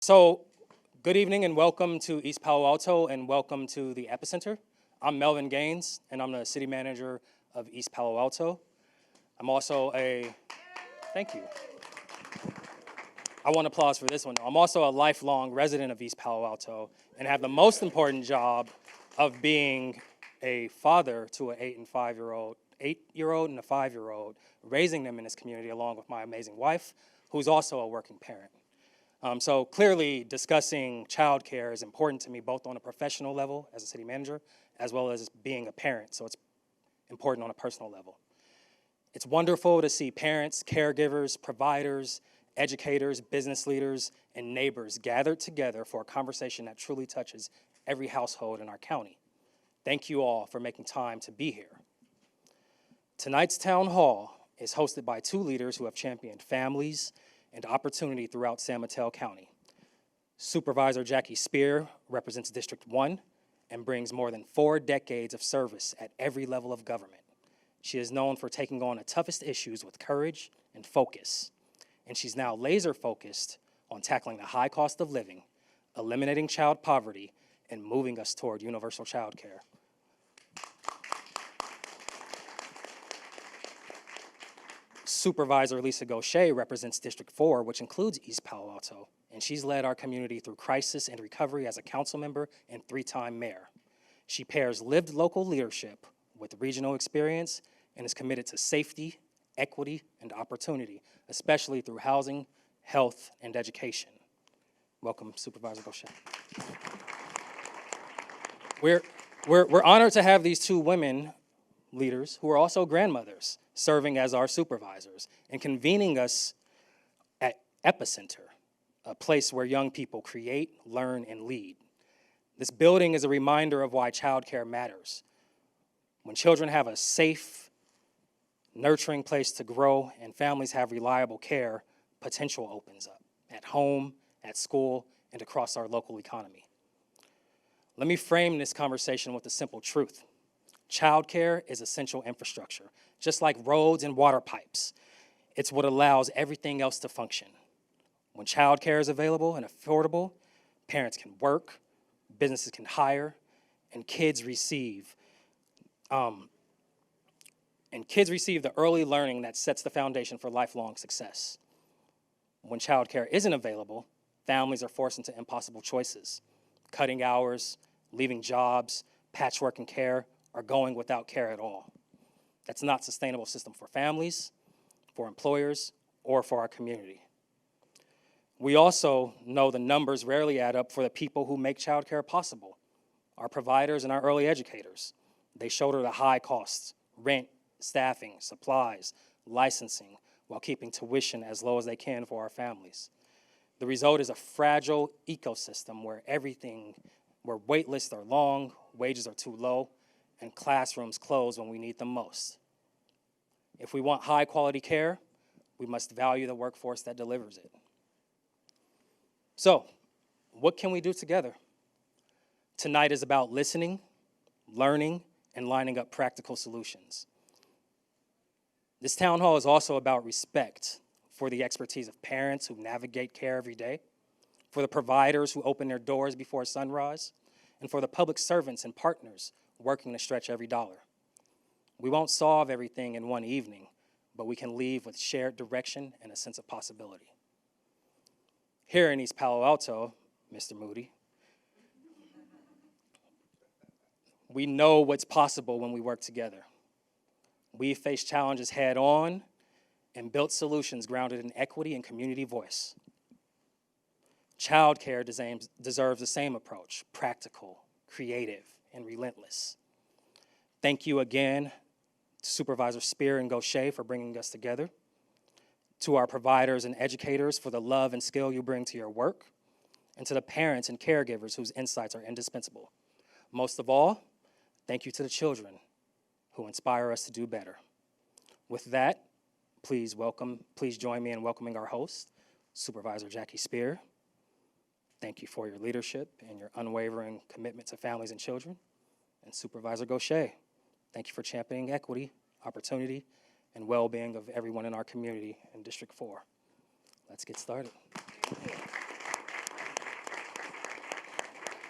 So, good evening and welcome to East Palo Alto and welcome to the Epicenter. I'm Melvin Gaines and I'm the city manager of East Palo Alto. I'm also thank you. I want applause for this one. I'm also a lifelong resident of East Palo Alto and have the most important job of being a father to an 8-year-old and a 5-year-old, raising them in this community along with my amazing wife, who's also a working parent. So clearly discussing childcare is important to me both on a professional level as a city manager as well as being a parent, so it's important on a personal level. It's wonderful to see parents, caregivers, providers, educators, business leaders, and neighbors gathered together for a conversation that truly touches every household in our county. Thank you all for making time to be here. Tonight's town hall is hosted by two leaders who have championed families and opportunity throughout San Mateo County. Supervisor Jackie Spear represents District 1 and brings more than 4 decades of service at every level of government. She is known for taking on the toughest issues with courage and focus, and she's now laser focused on tackling the high cost of living, eliminating child poverty, and moving us toward universal child care. Supervisor Lisa Gaucher represents District 4, which includes East Palo Alto, and she's led our community through crisis and recovery as a council member and 3-time mayor. She pairs lived local leadership with regional experience and is committed to safety, equity, and opportunity, especially through housing, health, and education. Welcome, Supervisor Gaucher. We're honored to have these two women leaders who are also grandmothers serving as our supervisors and convening us at Epicenter, a place where young people create, learn, and lead. This building is a reminder of why childcare matters. When children have a safe, nurturing place to grow and families have reliable care, potential opens up at home, at school, and across our local economy. Let me frame this conversation with a simple truth. Childcare is essential infrastructure, just like roads and water pipes. It's what allows everything else to function. When childcare is available and affordable, parents can work, businesses can hire, and kids receive the early learning that sets the foundation for lifelong success. When childcare isn't available, families are forced into impossible choices, cutting hours, leaving jobs, patchwork care, or going without care at all. That's not a sustainable system for families, for employers, or for our community. We also know the numbers rarely add up for the people who make childcare possible, our providers and our early educators. They shoulder the high costs, rent, staffing, supplies, licensing, while keeping tuition as low as they can for our families. The result is a fragile ecosystem where wait lists are long, wages are too low, and classrooms close when we need them most. If we want high quality care, we must value the workforce that delivers it. So, what can we do together? Tonight is about listening, learning, and lining up practical solutions. This town hall is also about respect for the expertise of parents who navigate care every day, for the providers who open their doors before sunrise, and for the public servants and partners working to stretch every dollar. We won't solve everything in one evening, but we can leave with shared direction and a sense of possibility. Here in East Palo Alto, Mr. Moody, we know what's possible when we work together. We face challenges head on and built solutions grounded in equity and community voice. Childcare deserves the same approach, practical, creative, and relentless. Thank you again to Supervisor Spear and Gaucher for bringing us together, to our providers and educators for the love and skill you bring to your work, and to the parents and caregivers whose insights are indispensable. Most of all, thank you to the children who inspire us to do better. With that, please join me in welcoming our host, Supervisor Jackie Spear. Thank you for your leadership and your unwavering commitment to families and children. And Supervisor Gaucher, thank you for championing equity, opportunity, and well-being of everyone in our community in District 4. Let's get started.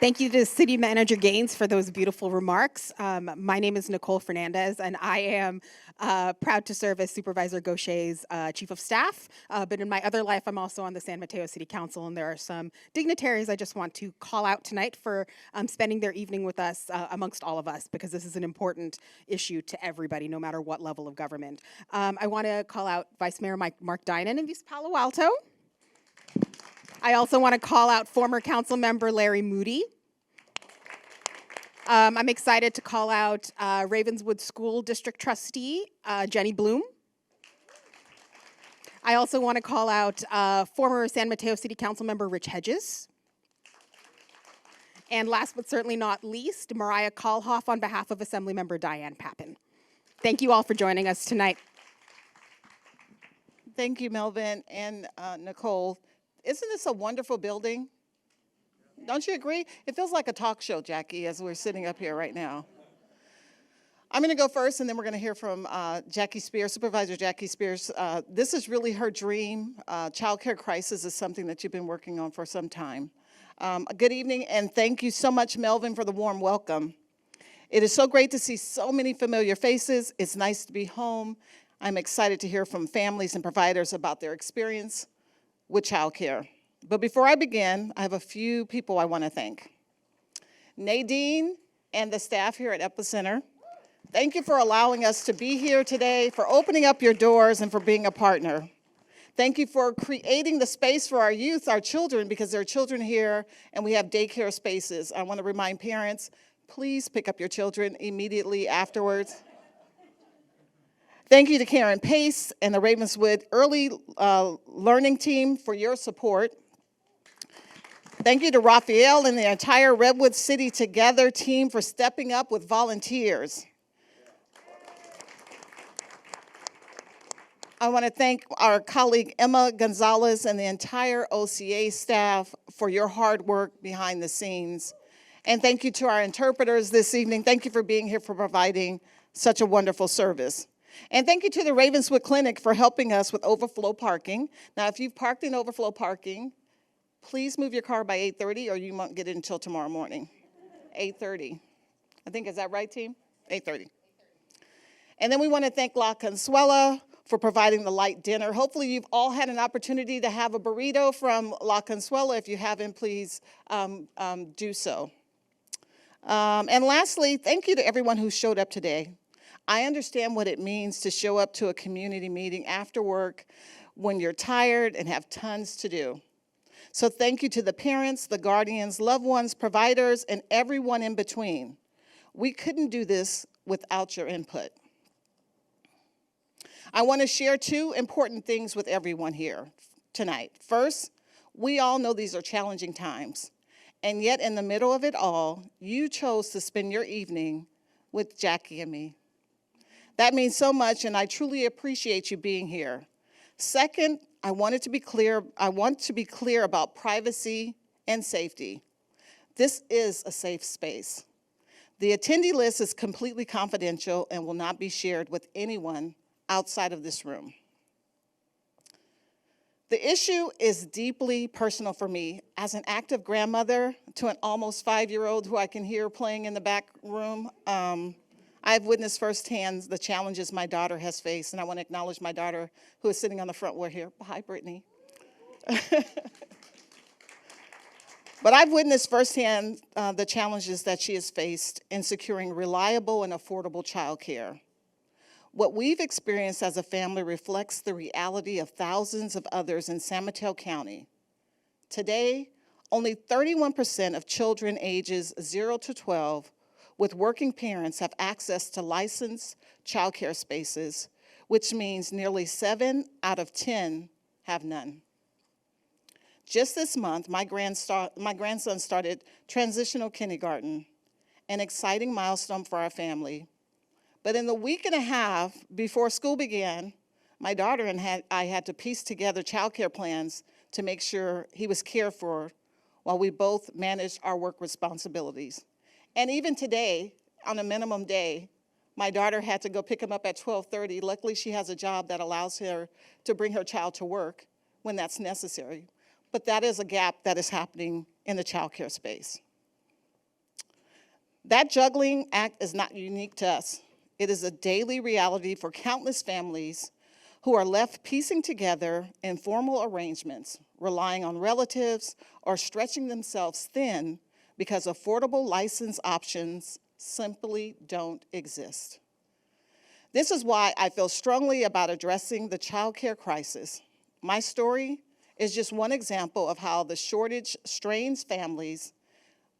Thank you to City Manager Gaines for those beautiful remarks. My name is Nicole Fernandez, and I am proud to serve as Supervisor Gaucher's Chief of Staff. But in my other life, I'm also on the San Mateo City Council, and there are some dignitaries I just want to call out tonight for spending their evening with us amongst all of us, because this is an important issue to everybody, no matter what level of government. I want to call out Vice Mayor Mark Dinan in East Palo Alto. I also want to call out former council member Larry Moody. I'm excited to call out Ravenswood School District Trustee Jenny Bloom. I also want to call out former San Mateo City Council member Rich Hedges. And last but certainly not least, Mariah Kalhoff on behalf of Assemblymember Diane Pappin. Thank you all for joining us tonight. Thank you, Melvin and Nicole. Isn't this a wonderful building? Don't you agree? It feels like a talk show, Jackie, as we're sitting up here right now. I'm going to go first, and then we're going to hear from Jackie Spears, Supervisor Jackie Spears. This is really her dream. Child care crisis is something that you've been working on for some time. Good evening, and thank you so much, Melvin, for the warm welcome. It is so great to see so many familiar faces. It's nice to be home. I'm excited to hear from families and providers about their experience with child care. But before I begin, I have a few people I want to thank. Nadine and the staff here at Epicenter, thank you for allowing us to be here today, for opening up your doors, and for being a partner. Thank you for creating the space for our youth, our children, because there are children here and we have daycare spaces. I want to remind parents, please pick up your children immediately afterwards. Thank you to Karen Pace and the Ravenswood Early Learning Team for your support. Thank you to Raphael and the entire Redwood City Together team for stepping up with volunteers. I want to thank our colleague Emma Gonzalez and the entire OCA staff for your hard work behind the scenes. And thank you to our interpreters this evening. Thank you for being here, for providing such a wonderful service. And thank you to the Ravenswood Clinic for helping us with overflow parking. Now, if you've parked in overflow parking, please move your car by 8:30 or you won't get it until tomorrow morning. 8:30. I think, is that right, team? 8:30. And then we want to thank La Consuela for providing the light dinner. Hopefully you've all had an opportunity to have a burrito from La Consuela. If you haven't, please do so. And lastly, thank you to everyone who showed up today. I understand what it means to show up to a community meeting after work when you're tired and have tons to do. So thank you to the parents, the guardians, loved ones, providers, and everyone in between. We couldn't do this without your input. I want to share two important things with everyone here tonight. First, we all know these are challenging times, and yet in the middle of it all, you chose to spend your evening with Jackie and me. That means so much, and I truly appreciate you being here. Second, I want to be clear about privacy and safety. This is a safe space. The attendee list is completely confidential and will not be shared with anyone outside of this room. The issue is deeply personal for me. As an active grandmother to an almost 5-year-old who I can hear playing in the back room, I've witnessed firsthand the challenges my daughter has faced, and I want to acknowledge my daughter who is sitting on the front row here. Hi, Brittany. But I've witnessed firsthand the challenges that she has faced in securing reliable and affordable childcare. What we've experienced as a family reflects the reality of thousands of others in San Mateo County. Today, only 31% of children ages 0 to 12 with working parents have access to licensed childcare spaces, which means nearly 7 out of 10 have none. Just this month, my grandson started transitional kindergarten, an exciting milestone for our family. But in the week and a half before school began, my daughter and I had to piece together childcare plans to make sure he was cared for while we both managed our work responsibilities. And even today, on a minimum day, my daughter had to go pick him up at 12:30. Luckily, she has a job that allows her to bring her child to work when that's necessary. But that is a gap that is happening in the childcare space. That juggling act is not unique to us. It is a daily reality for countless families who are left piecing together informal arrangements, relying on relatives, or stretching themselves thin because affordable license options simply don't exist. This is why I feel strongly about addressing the childcare crisis. My story is just one example of how the shortage strains families,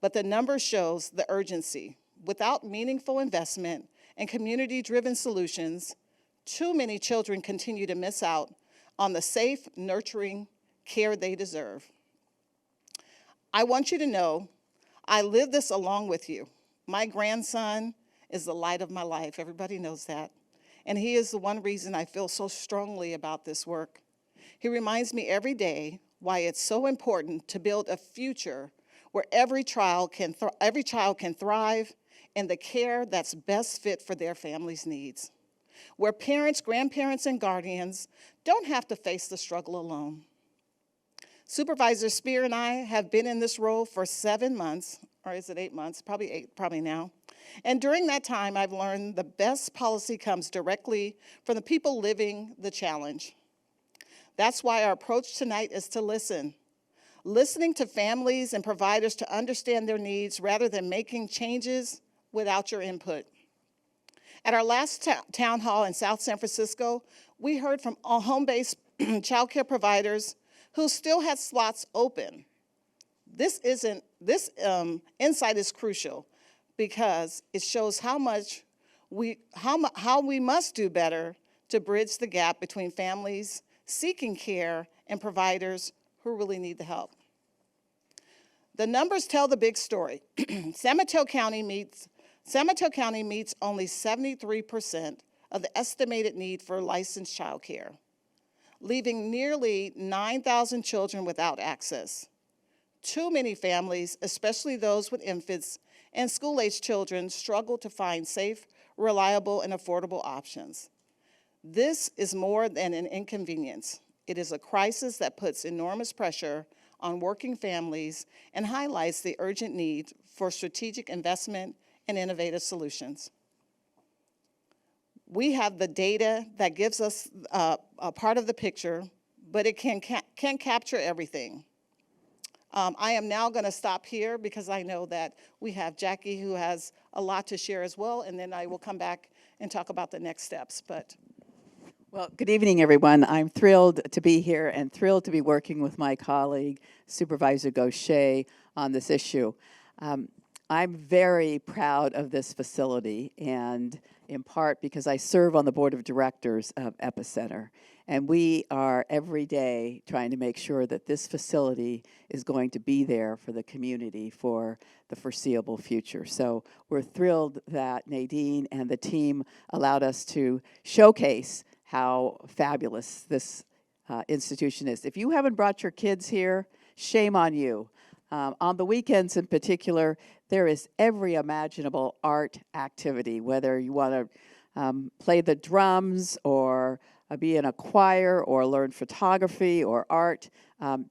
but the number shows the urgency. Without meaningful investment and community-driven solutions, too many children continue to miss out on the safe, nurturing care they deserve. I want you to know I live this along with you. My grandson is the light of my life. Everybody knows that. And he is the one reason I feel so strongly about this work. He reminds me every day why it's so important to build a future where every child can thrive in the care that's best fit for their family's needs, where parents, grandparents, and guardians don't have to face the struggle alone. Supervisor Spear and I have been in this role for 7 months, or is it 8 months? Probably 8, probably now. And during that time, I've learned the best policy comes directly from the people living the challenge. That's why our approach tonight is to listen. Listening to families and providers to understand their needs rather than making changes without your input. At our last town hall in South San Francisco, we heard from home-based childcare providers who still had slots open. This insight is crucial because it shows how we must do better to bridge the gap between families seeking care and providers who really need the help. The numbers tell the big story. San Mateo County meets only 73% of the estimated need for licensed childcare, leaving nearly 9,000 children without access. Too many families, especially those with infants and school-aged children, struggle to find safe, reliable, and affordable options. This is more than an inconvenience. It is a crisis that puts enormous pressure on working families and highlights the urgent need for strategic investment and innovative solutions. We have the data that gives us a part of the picture, but it can't capture everything. I am now going to stop here because I know that we have Jackie who has a lot to share as well, and then I will come back and talk about the next steps. Well, good evening, everyone. I'm thrilled to be here and thrilled to be working with my colleague, Supervisor Gaucher, on this issue. I'm very proud of this facility, and in part because I serve on the board of directors of Epicenter. And we are every day trying to make sure that this facility is going to be there for the community for the foreseeable future. So we're thrilled that Nadine and the team allowed us to showcase how fabulous this institution is. If you haven't brought your kids here, shame on you. On the weekends in particular, there is every imaginable art activity, whether you want to play the drums or be in a choir or learn photography or art.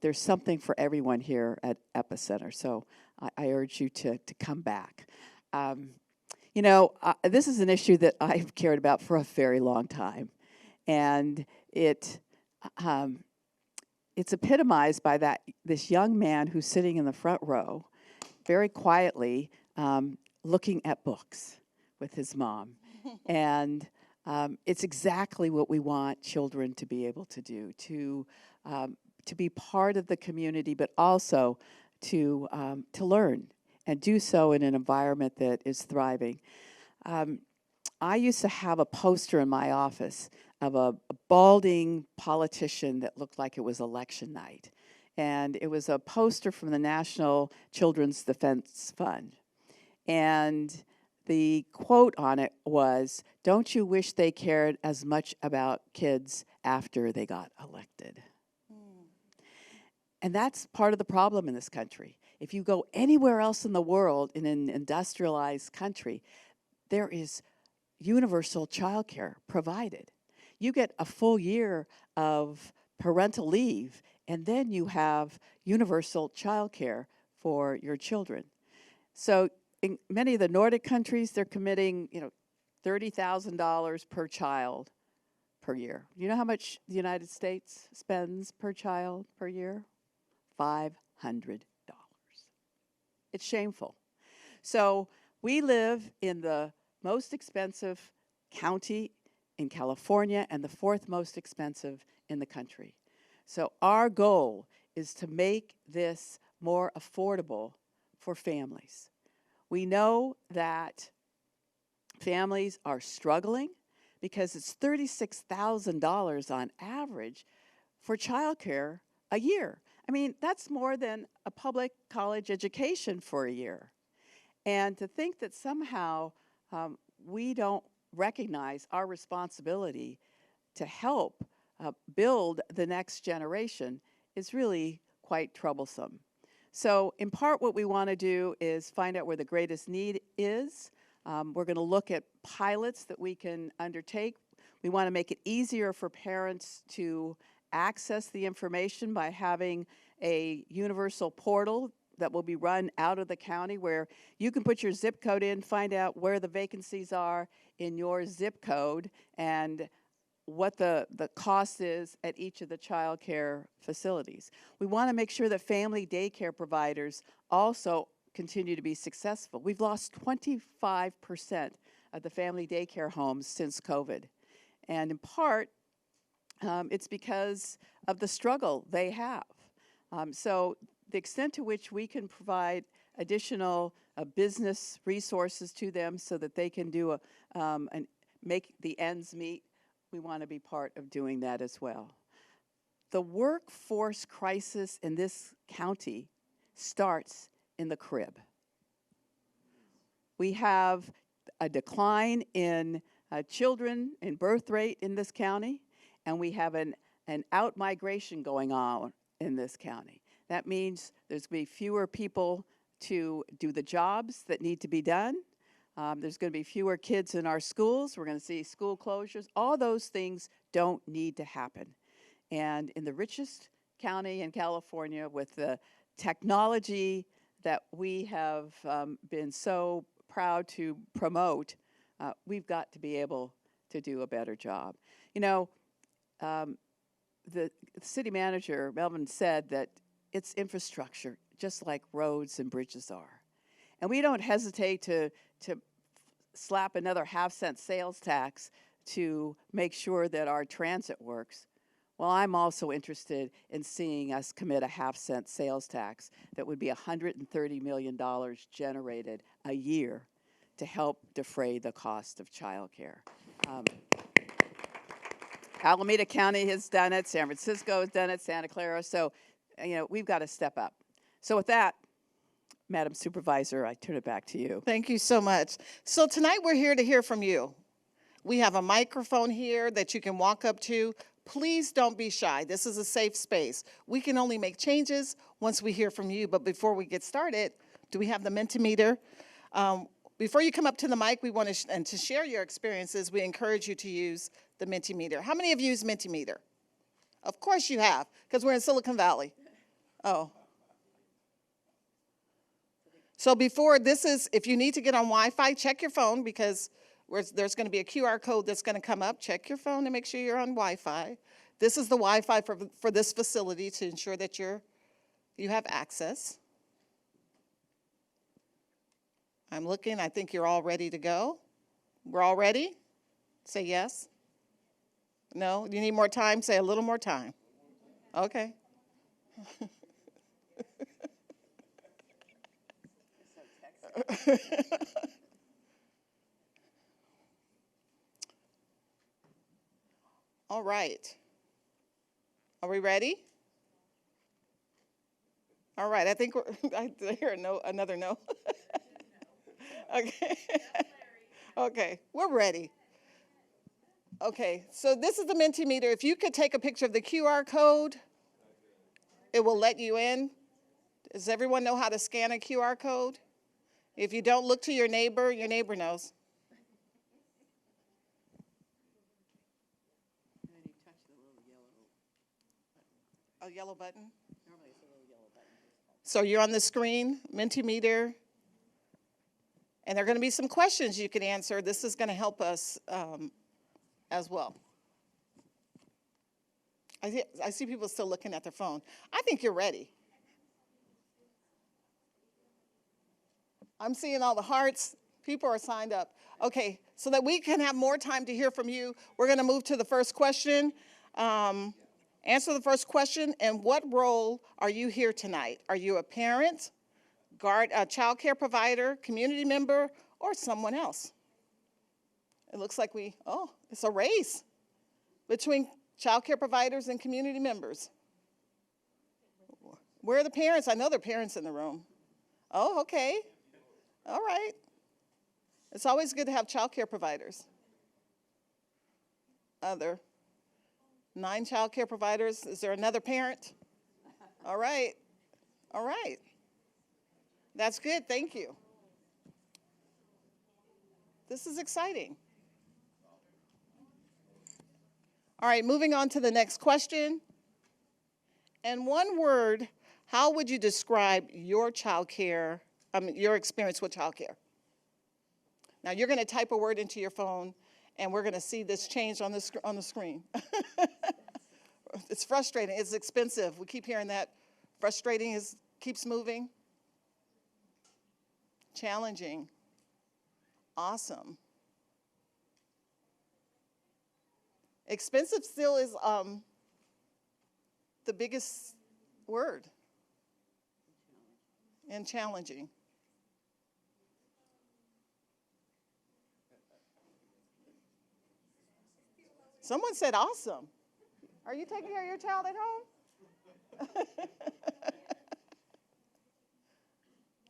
There's something for everyone here at Epicenter, so I urge you to come back. This is an issue that I've cared about for a very long time, and it's epitomized by this young man who's sitting in the front row, very quietly looking at books with his mom. And it's exactly what we want children to be able to do, to be part of the community, but also to learn and do so in an environment that is thriving. I used to have a poster in my office of a balding politician that looked like it was election night. And it was a poster from the National Children's Defense Fund. And the quote on it was, "Don't you wish they cared as much about kids after they got elected?" And that's part of the problem in this country. If you go anywhere else in the world, in an industrialized country, there is universal child care provided. You get a full year of parental leave, and then you have universal child care for your children. So in many of the Nordic countries, they're committing, $30,000 per child per year. You know how much the United States spends per child per year? $500. It's shameful. So we live in the most expensive county in California and the fourth most expensive in the country. So our goal is to make this more affordable for families. We know that families are struggling because it's $36,000 on average for childcare a year. I mean, that's more than a public college education for a year. And to think that somehow we don't recognize our responsibility to help build the next generation is really quite troublesome. So in part, what we want to do is find out where the greatest need is. We're going to look at pilots that we can undertake. We want to make it easier for parents to access the information by having a universal portal that will be run out of the county where you can put your zip code in, find out where the vacancies are in your zip code, and what the cost is at each of the child care facilities. We want to make sure that family daycare providers also continue to be successful. We've lost 25% of the family daycare homes since COVID. And in part, it's because of the struggle they have. So the extent to which we can provide additional business resources to them so that they can do and make the ends meet, we want to be part of doing that as well. The workforce crisis in this county starts in the crib. We have a decline in children in birth rate in this county, and we have an out-migration going on in this county. That means there's going to be fewer people to do the jobs that need to be done. There's going to be fewer kids in our schools. We're going to see school closures. All those things don't need to happen. And in the richest county in California, with the technology that we have been so proud to promote, we've got to be able to do a better job. You know, the city manager, Melvin, said that it's infrastructure, just like roads and bridges are. And we don't hesitate to slap another half-cent sales tax to make sure that our transit works. Well, I'm also interested in seeing us commit a half-cent sales tax that would be $130 million generated a year to help defray the cost of childcare. Alameda County has done it. San Francisco has done it. Santa Clara. So, we've got to step up. So with that, Madam Supervisor, I turn it back to you. Thank you so much. So tonight we're here to hear from you. We have a microphone here that you can walk up to. Please don't be shy. This is a safe space. We can only make changes once we hear from you. But before we get started, do we have the Mentimeter? Before you come up to the mic, we want to share your experiences. We encourage you to use the Mentimeter. How many of you use Mentimeter? Of course you have, because we're in Silicon Valley. Oh. So before this is, if you need to get on Wi-Fi, check your phone, because there's going to be a QR code that's going to come up. Check your phone to make sure you're on Wi-Fi. This is the Wi-Fi for this facility to ensure that you have access. I'm looking. I think you're all ready to go. We're all ready? Say yes. No? You need more time? Say a little more time. Okay. All right. Are we ready? All right. I think I hear another no. Okay. Okay. We're ready. Okay. So this is the Mentimeter. If you could take a picture of the QR code, it will let you in. Does everyone know how to scan a QR code? If you don't, look to your neighbor knows. And then you touch the little yellow. A yellow button? Normally it's a little yellow button. So you're on the screen, Mentimeter. And there are going to be some questions you can answer. This is going to help us as well. I see people still looking at their phone. I think you're ready. I'm seeing all the hearts. People are signed up. Okay, so that we can have more time to hear from you, we're going to move to the first question. Answer the first question, and what role are you here tonight? Are you a parent, a child care provider, community member, or someone else? It looks like it's a race between child care providers and community members. Where are the parents? I know there are parents in the room. Oh, okay. All right. It's always good to have child care providers. 9 child care providers. Is there another parent? All right. All right. That's good. Thank you. This is exciting. All right, moving on to the next question. In one word, how would you describe your your experience with child care? Now, you're going to type a word into your phone, and we're going to see this change on the screen. It's frustrating. It's expensive. We keep hearing that. Frustrating keeps moving. Challenging. Awesome. Expensive still is the biggest word. And challenging. Someone said awesome. Are you taking care of your child at home?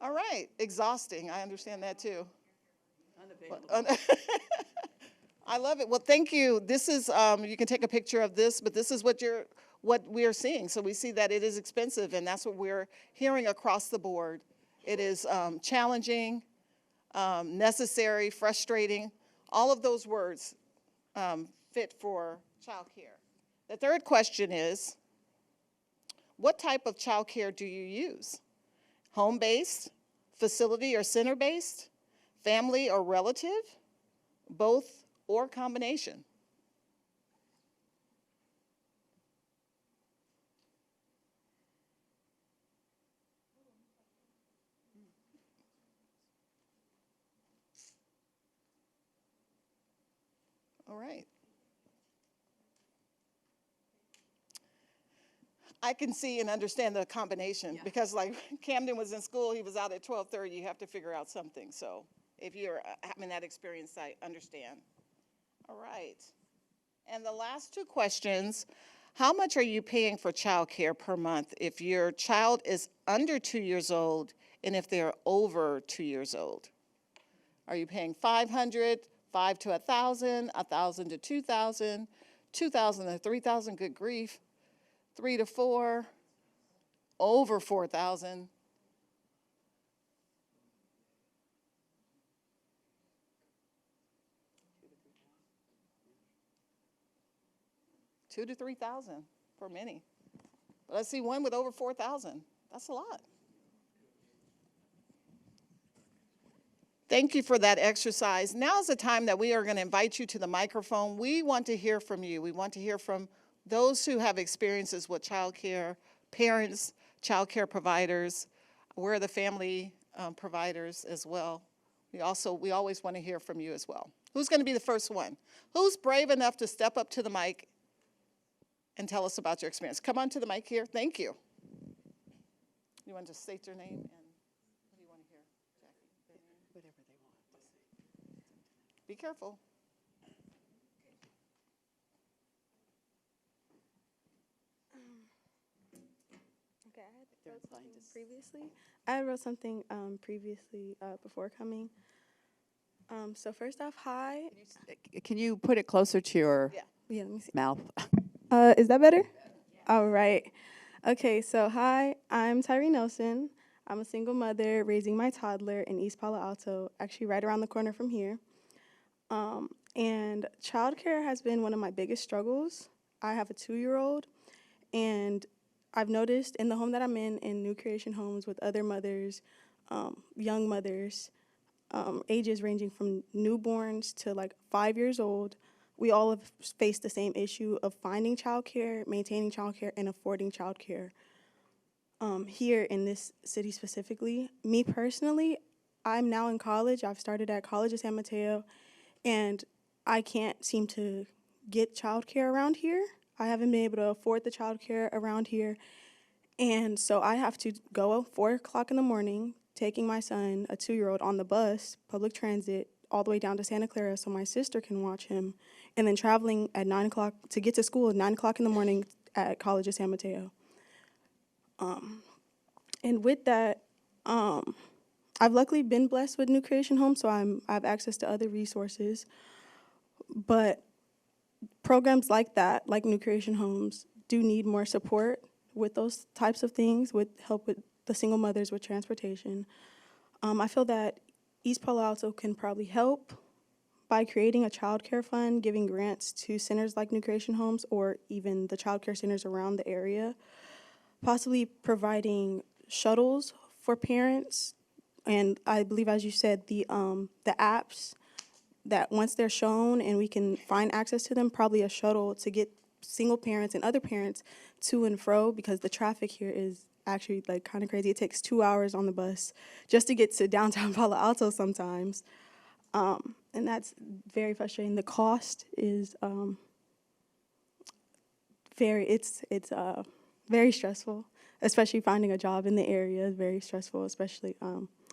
All right. Exhausting. I understand that too. Unavailable. I love it. Well, thank you. This is, you can take a picture of this, but this is what we are seeing. So we see that it is expensive, and that's what we're hearing across the board. It is challenging, necessary, frustrating. All of those words fit for child care. The third question is, what type of child care do you use? Home-based, facility or center-based, family or relative, both or combination? All right. I can see and understand the combination because like Camden was in school, he was out at 12:30, you have to figure out something. So if you're having that experience, I understand. All right. And the last 2 questions, how much are you paying for child care per month if your child is under 2 years old and if they're over 2 years old? Are you paying $500, $5 to $1,000, $1,000 to $2,000, $2,000 to $3,000? Good grief. 3 to 4, over 4,000. $2,000 to $3,000 for many. But I see one with over 4,000. That's a lot. Thank you for that exercise. Now is the time that we are going to invite you to the microphone. We want to hear from you. We want to hear from those who have experiences with child care, parents, child care providers. We're the family providers as well. We always want to hear from you as well. Who's going to be the first one? Who's brave enough to step up to the mic and tell us about your experience? Come on to the mic here. Thank you. You want to state your name and what do you want to hear, Jackie? Whatever they want. Be careful. Okay, I wrote something previously. I wrote something previously before coming. So first off, hi. Can you put it closer to your Yeah, let me see. mouth? Is that better? All right. Okay, so hi, I'm Tyree Nelson. I'm a single mother raising my toddler in East Palo Alto, actually right around the corner from here. And childcare has been one of my biggest struggles. I have a 2-year-old, and I've noticed in the home that I'm in new creation homes with other mothers, young mothers, ages ranging from newborns to like 5 years old. We all have faced the same issue of finding childcare, maintaining childcare, and affording childcare. Here in this city specifically, me personally, I'm now in college. I've started at College of San Mateo, and I can't seem to get childcare around here. I haven't been able to afford the childcare around here. And so I have to go at 4 o'clock in the morning, taking my son, a 2-year-old, on the bus, public transit, all the way down to Santa Clara so my sister can watch him, and then traveling at 9 o'clock to get to school at 9 o'clock in the morning at College of San Mateo. And with that, I've luckily been blessed with New Creation Home, so I have access to other resources. But programs like that, like New Creation Homes, do need more support with those types of things, with help with the single mothers with transportation. I feel that East Palo Alto can probably help by creating a child care fund, giving grants to centers like New Creation Homes or even the child care centers around the area, possibly providing shuttles for parents, and I believe, as you said, the apps that once they're shown and we can find access to them, probably a shuttle to get single parents and other parents to and fro, because the traffic here is actually like kind of crazy. It takes 2 hours on the bus just to get to downtown Palo Alto sometimes, and that's very frustrating. The cost is very stressful, especially finding a job in the area is very stressful, especially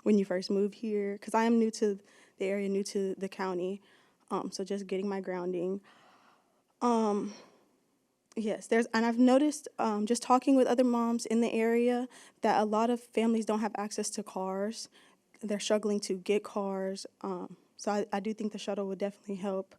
when you first move here, because I am new to the area, new to the county, so just getting my grounding. Yes, and I've noticed just talking with other moms in the area that a lot of families don't have access to cars. They're struggling to get cars, so I do think the shuttle would definitely help.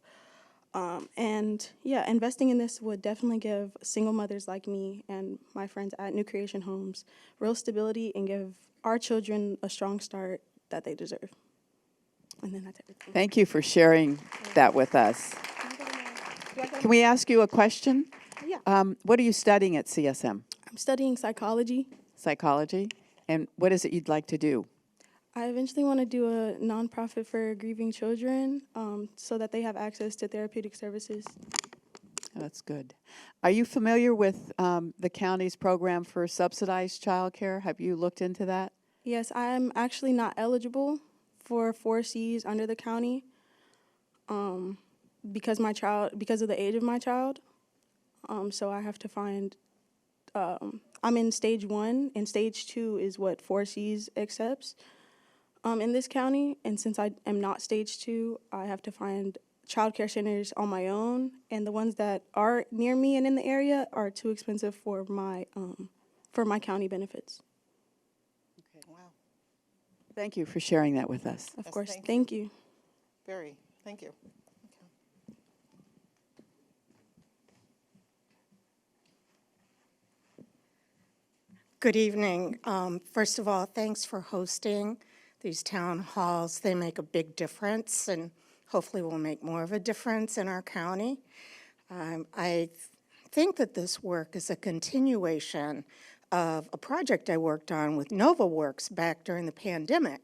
And yeah, investing in this would definitely give single mothers like me and my friends at New Creation Homes real stability and give our children a strong start that they deserve. And then that's everything. Thank you for sharing that with us. Can we ask you a question? Yeah. What are you studying at CSM? I'm studying psychology. Psychology? And what is it you'd like to do? I eventually want to do a nonprofit for grieving children so that they have access to therapeutic services. That's good. Are you familiar with the county's program for subsidized childcare? Have you looked into that? Yes, I'm actually not eligible for 4Cs under the county because of the age of my child. So I have to find, I'm in stage 1, and stage 2 is what 4Cs accepts in this county. And since I am not stage 2, I have to find child care centers on my own, and the ones that are near me and in the area are too expensive for my county benefits. Okay. Wow. Thank you for sharing that with us. Of Yes, course, thank thank you. Thank you. Good evening. First of all, thanks for hosting these town halls. They make a big difference and hopefully will make more of a difference in our county. I think that this work is a continuation of a project I worked on with NovaWorks back during the pandemic,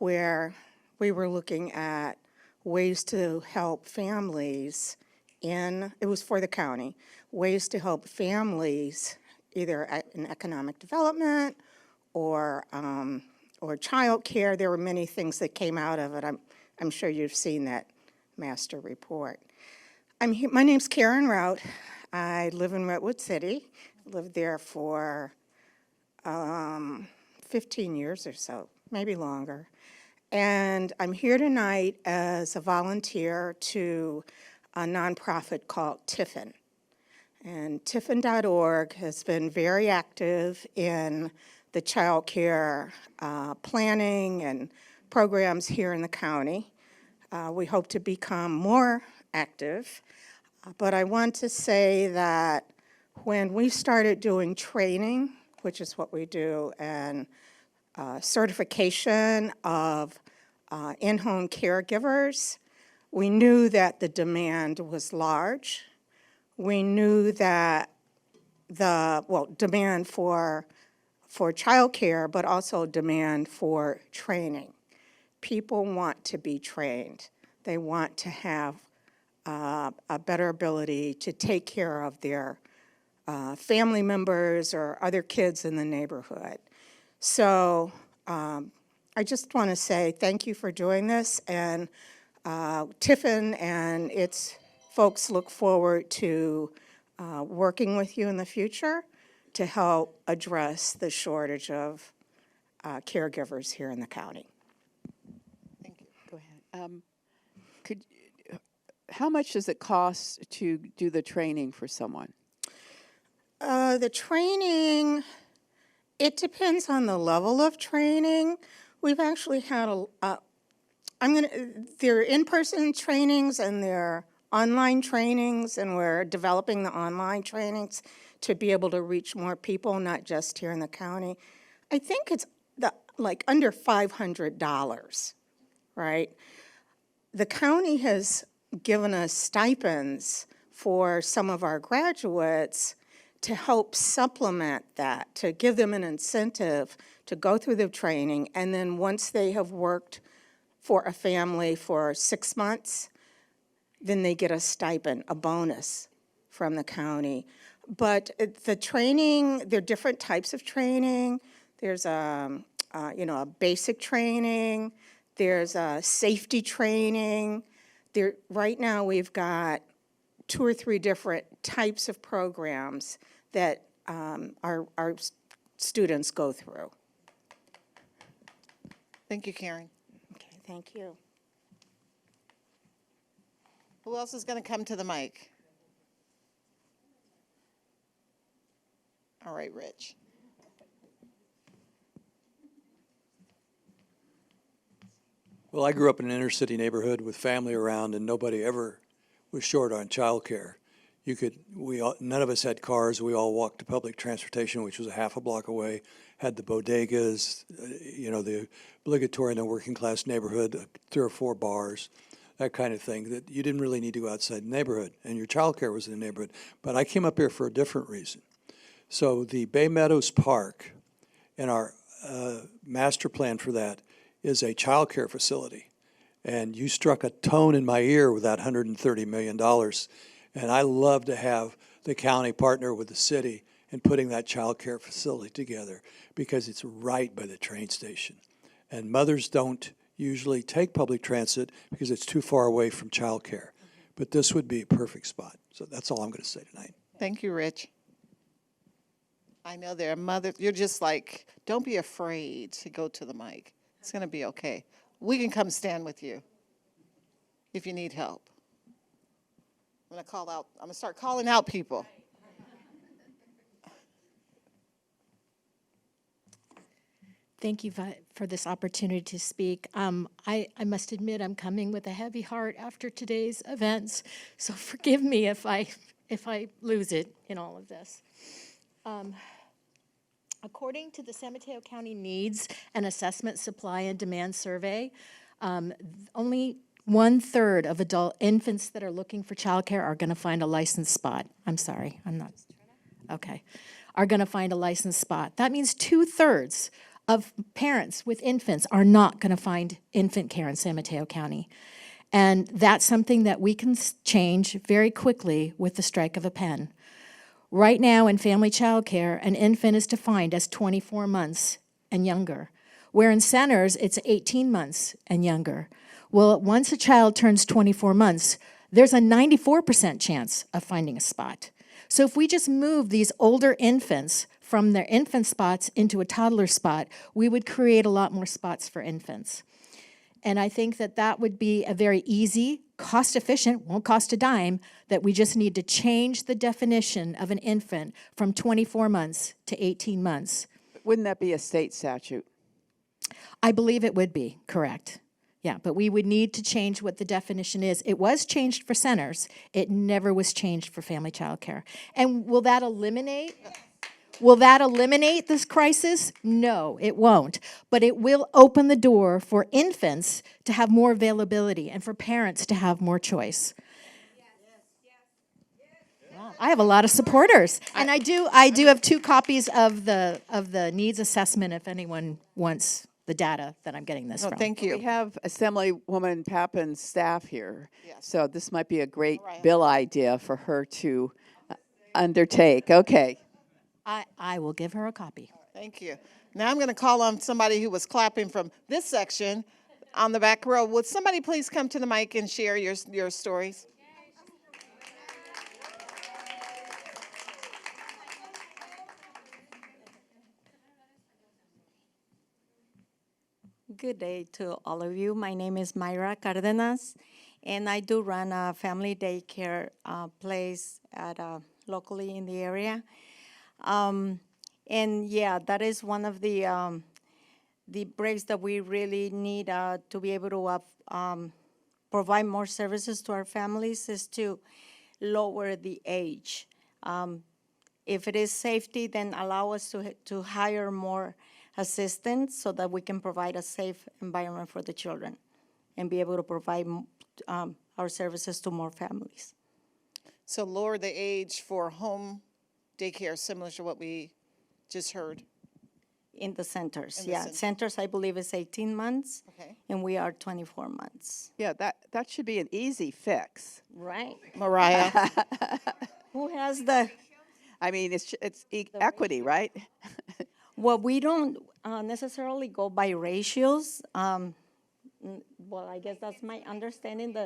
where we were looking at ways to help families it was for the county, ways to help families either in economic development or child care. There were many things that came out of it. I'm sure you've seen that master report. My name's Karen Rout. I live in Redwood City. Lived there for 15 years or so, maybe longer. And I'm here tonight as a volunteer to a nonprofit called Tiffin. And Tiffin.org has been very active in the child care planning and programs here in the county. We hope to become more active. But I want to say that when we started doing training, which is what we do, and certification of in-home caregivers, we knew that the demand was large. We knew that demand for childcare, but also demand for training. people want to be trained. They want to have a better ability to take care of their family members or other kids in the neighborhood. So I just want to say thank you for doing this, and Tiffin and its folks look forward to working with you in the future to help address the shortage of caregivers here in the county. Go ahead. How much does it cost to do the training for someone? The training, it depends on the level of training. We've actually had there are in-person trainings and there are online trainings, and we're developing the online trainings to be able to reach more people, not just here in the county. I think it's like under $500, right? The county has given us stipends for some of our graduates to help supplement that, to give them an incentive to go through the training, and then once they have worked for a family for 6 months, then they get a stipend, a bonus from the county. But the training, there are different types of training. There's a basic training. There's a safety training. Right now we've got 2 or 3 different types of programs that our students go through. Thank you, Karen. Okay, thank you. Who else is going to come to the mic? All right, Rich. Well, I grew up in an inner city neighborhood with family around, and nobody ever was short on childcare. None of us had cars. We all walked to public transportation, which was a half a block away. Had the bodegas, the obligatory in a working class neighborhood, 3 or 4 bars, that kind of thing. That you didn't really need to go outside the neighborhood, and your childcare was in the neighborhood. But I came up here for a different reason. So the Bay Meadows Park, and our master plan for that is a child care facility. And you struck a tone in my ear with that $130 million. And I love to have the county partner with the city in putting that child care facility together because it's right by the train station. And mothers don't usually take public transit because it's too far away from child care. But this would be a perfect spot. So that's all I'm going to say tonight. Thank you, Rich. I know there are mothers, you're just like, don't be afraid to go to the mic. It's going to be okay. We can come stand with you if you need help. I'm going to start calling out people. Thank you for this opportunity to speak. I must admit I'm coming with a heavy heart after today's events, so forgive me if I lose it in all of this. According to the San Mateo County Needs and Assessment Supply and Demand Survey, only 1/3 of adult infants that are looking for childcare are going to find a licensed spot. I'm sorry, I'm not. Okay, are going to find a licensed spot. That means 2/3 of parents with infants are not going to find infant care in San Mateo County. And that's something that we can change very quickly with the strike of a pen. Right now in family child care, an infant is defined as 24 months and younger, where in centers it's 18 months and younger. Well, once a child turns 24 months, there's a 94% chance of finding a spot. So if we just move these older infants from their infant spots into a toddler spot, we would create a lot more spots for infants. And I think that that would be a very easy, cost-efficient, won't cost a dime, that we just need to change the definition of an infant from 24 months to 18 months. Wouldn't that be a state statute? I believe it would be, correct. Yeah, but we would need to change what the definition is. It was changed for centers. It never was changed for family child care. And will that eliminate this crisis? No, it won't. But it will open the door for infants to have more availability and for parents to have more choice. Wow, I have a lot of supporters. And I do have 2 copies of the needs assessment if anyone wants the data that I'm getting this No, from. thank We you. have Assemblywoman Pappin's staff here. Yes. So this might be a great Mariah. bill idea for her to undertake. Okay. I will give her a copy. Thank you. Now I'm going to call on somebody who was clapping from this section on the back row. Would somebody please come to the mic and share your stories? Good day to all of you. My name is Mayra Cardenas, and I do run a family daycare place at locally in the area. And yeah, that is one of the breaks that we really need to be able to provide more services to our families is to lower the age. If it is safety, then allow us to hire more assistants so that we can provide a safe environment for the children and be able to provide our services to more families. So lower the age for home daycare, similar to what we just heard. In the centers, In the yeah. center. Centers, I believe, is 18 months, Okay. and we are 24 months. Yeah, that should be an easy fix. Right. Mariah. Who has the, I mean, it's equity, right? well, we don't necessarily go by ratios. Well, I guess that's my understanding.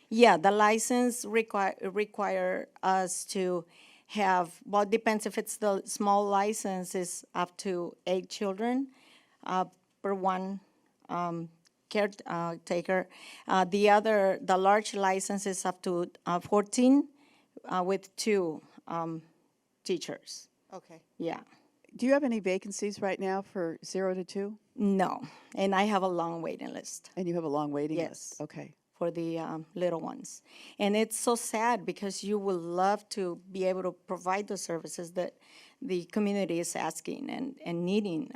Yeah, the license require us to have, well, it depends if it's the small license is up to 8 children per one caretaker. The large license is up to 14 with 2 teachers. Okay. Yeah. Do you have any vacancies right now for 0 to 2? No, and I have a long waiting list And you have a long waiting Yes. list? Okay. for the little ones. And it's so sad because you would love to be able to provide the services that the community is asking and needing,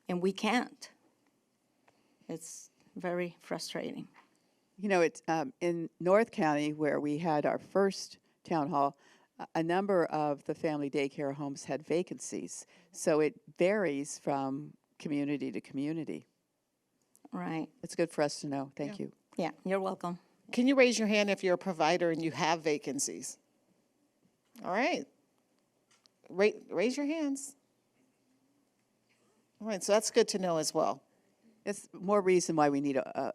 and we can't. It's very frustrating. You know, it's in North County where we had our first town hall, a number of the family daycare homes had vacancies. So it varies from community to community. Right. It's good for us to know. Thank you. Yeah, you're welcome. Can you raise your hand if you're a provider and you have vacancies? All right. Raise your hands. All right, so that's good to know as well. It's more reason why we need a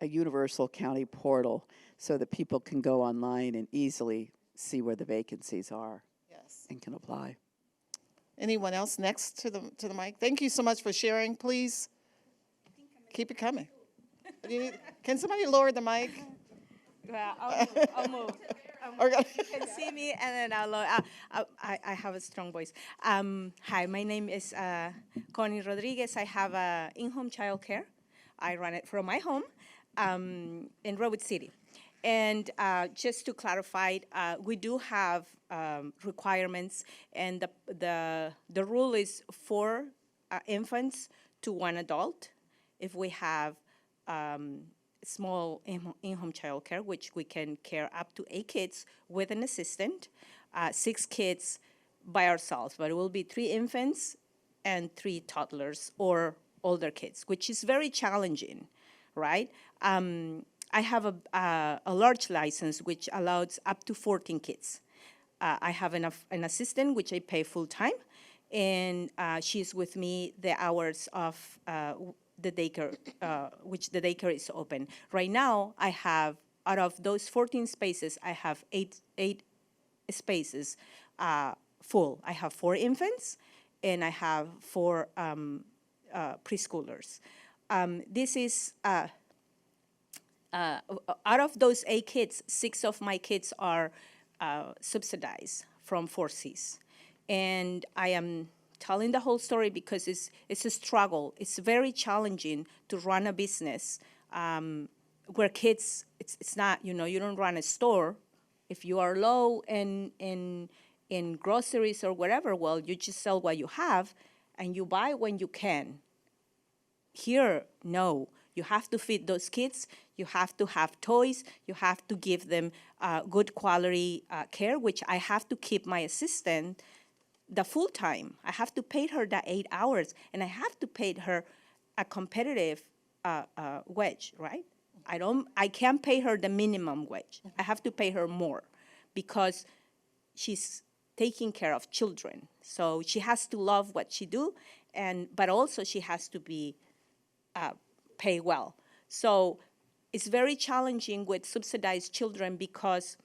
universal county portal so that people can go online and easily see where the vacancies are Yes. and can apply. Anyone else next to the mic? Thank you so much for sharing. Please keep it coming. Can somebody lower the mic? Well, I'll move. Or- You can see me, and then I have a strong voice. Hi, my name is Connie Rodriguez. I have in-home childcare. I run it from my home in Redwood City. And just to clarify, we do have requirements, and the rule is 4 infants to 1 adult. If we have small in-home childcare, which we can care up to 8 kids with an assistant, 6 kids by ourselves, but it will be 3 infants and 3 toddlers or older kids, which is very challenging, right? I have a large license which allows up to 14 kids. I have an assistant which I pay full time, and she's with me the hours of the daycare, which the daycare is open. Right now, I have, out of those 14 spaces, I have eight spaces full. I have 4 infants, and I have 4 preschoolers. This is, out of those 8 kids, 6 of my kids are subsidized from 4Cs. And I am telling the whole story because it's a struggle. It's very challenging to run a business where kids, it's not, you don't run a store. If you are low in groceries or whatever, well, you just sell what you have and you buy when you can. Here, no. You have to feed those kids. You have to have toys. You have to give them good quality care, which I have to keep my assistant the full time. I have to pay her the 8 hours, and I have to pay her a competitive wage, right? I can't pay her the minimum wage. I have to pay her more because she's taking care of children. So she has to love what she do, but also she has to be paid well. So it's very challenging with subsidized children because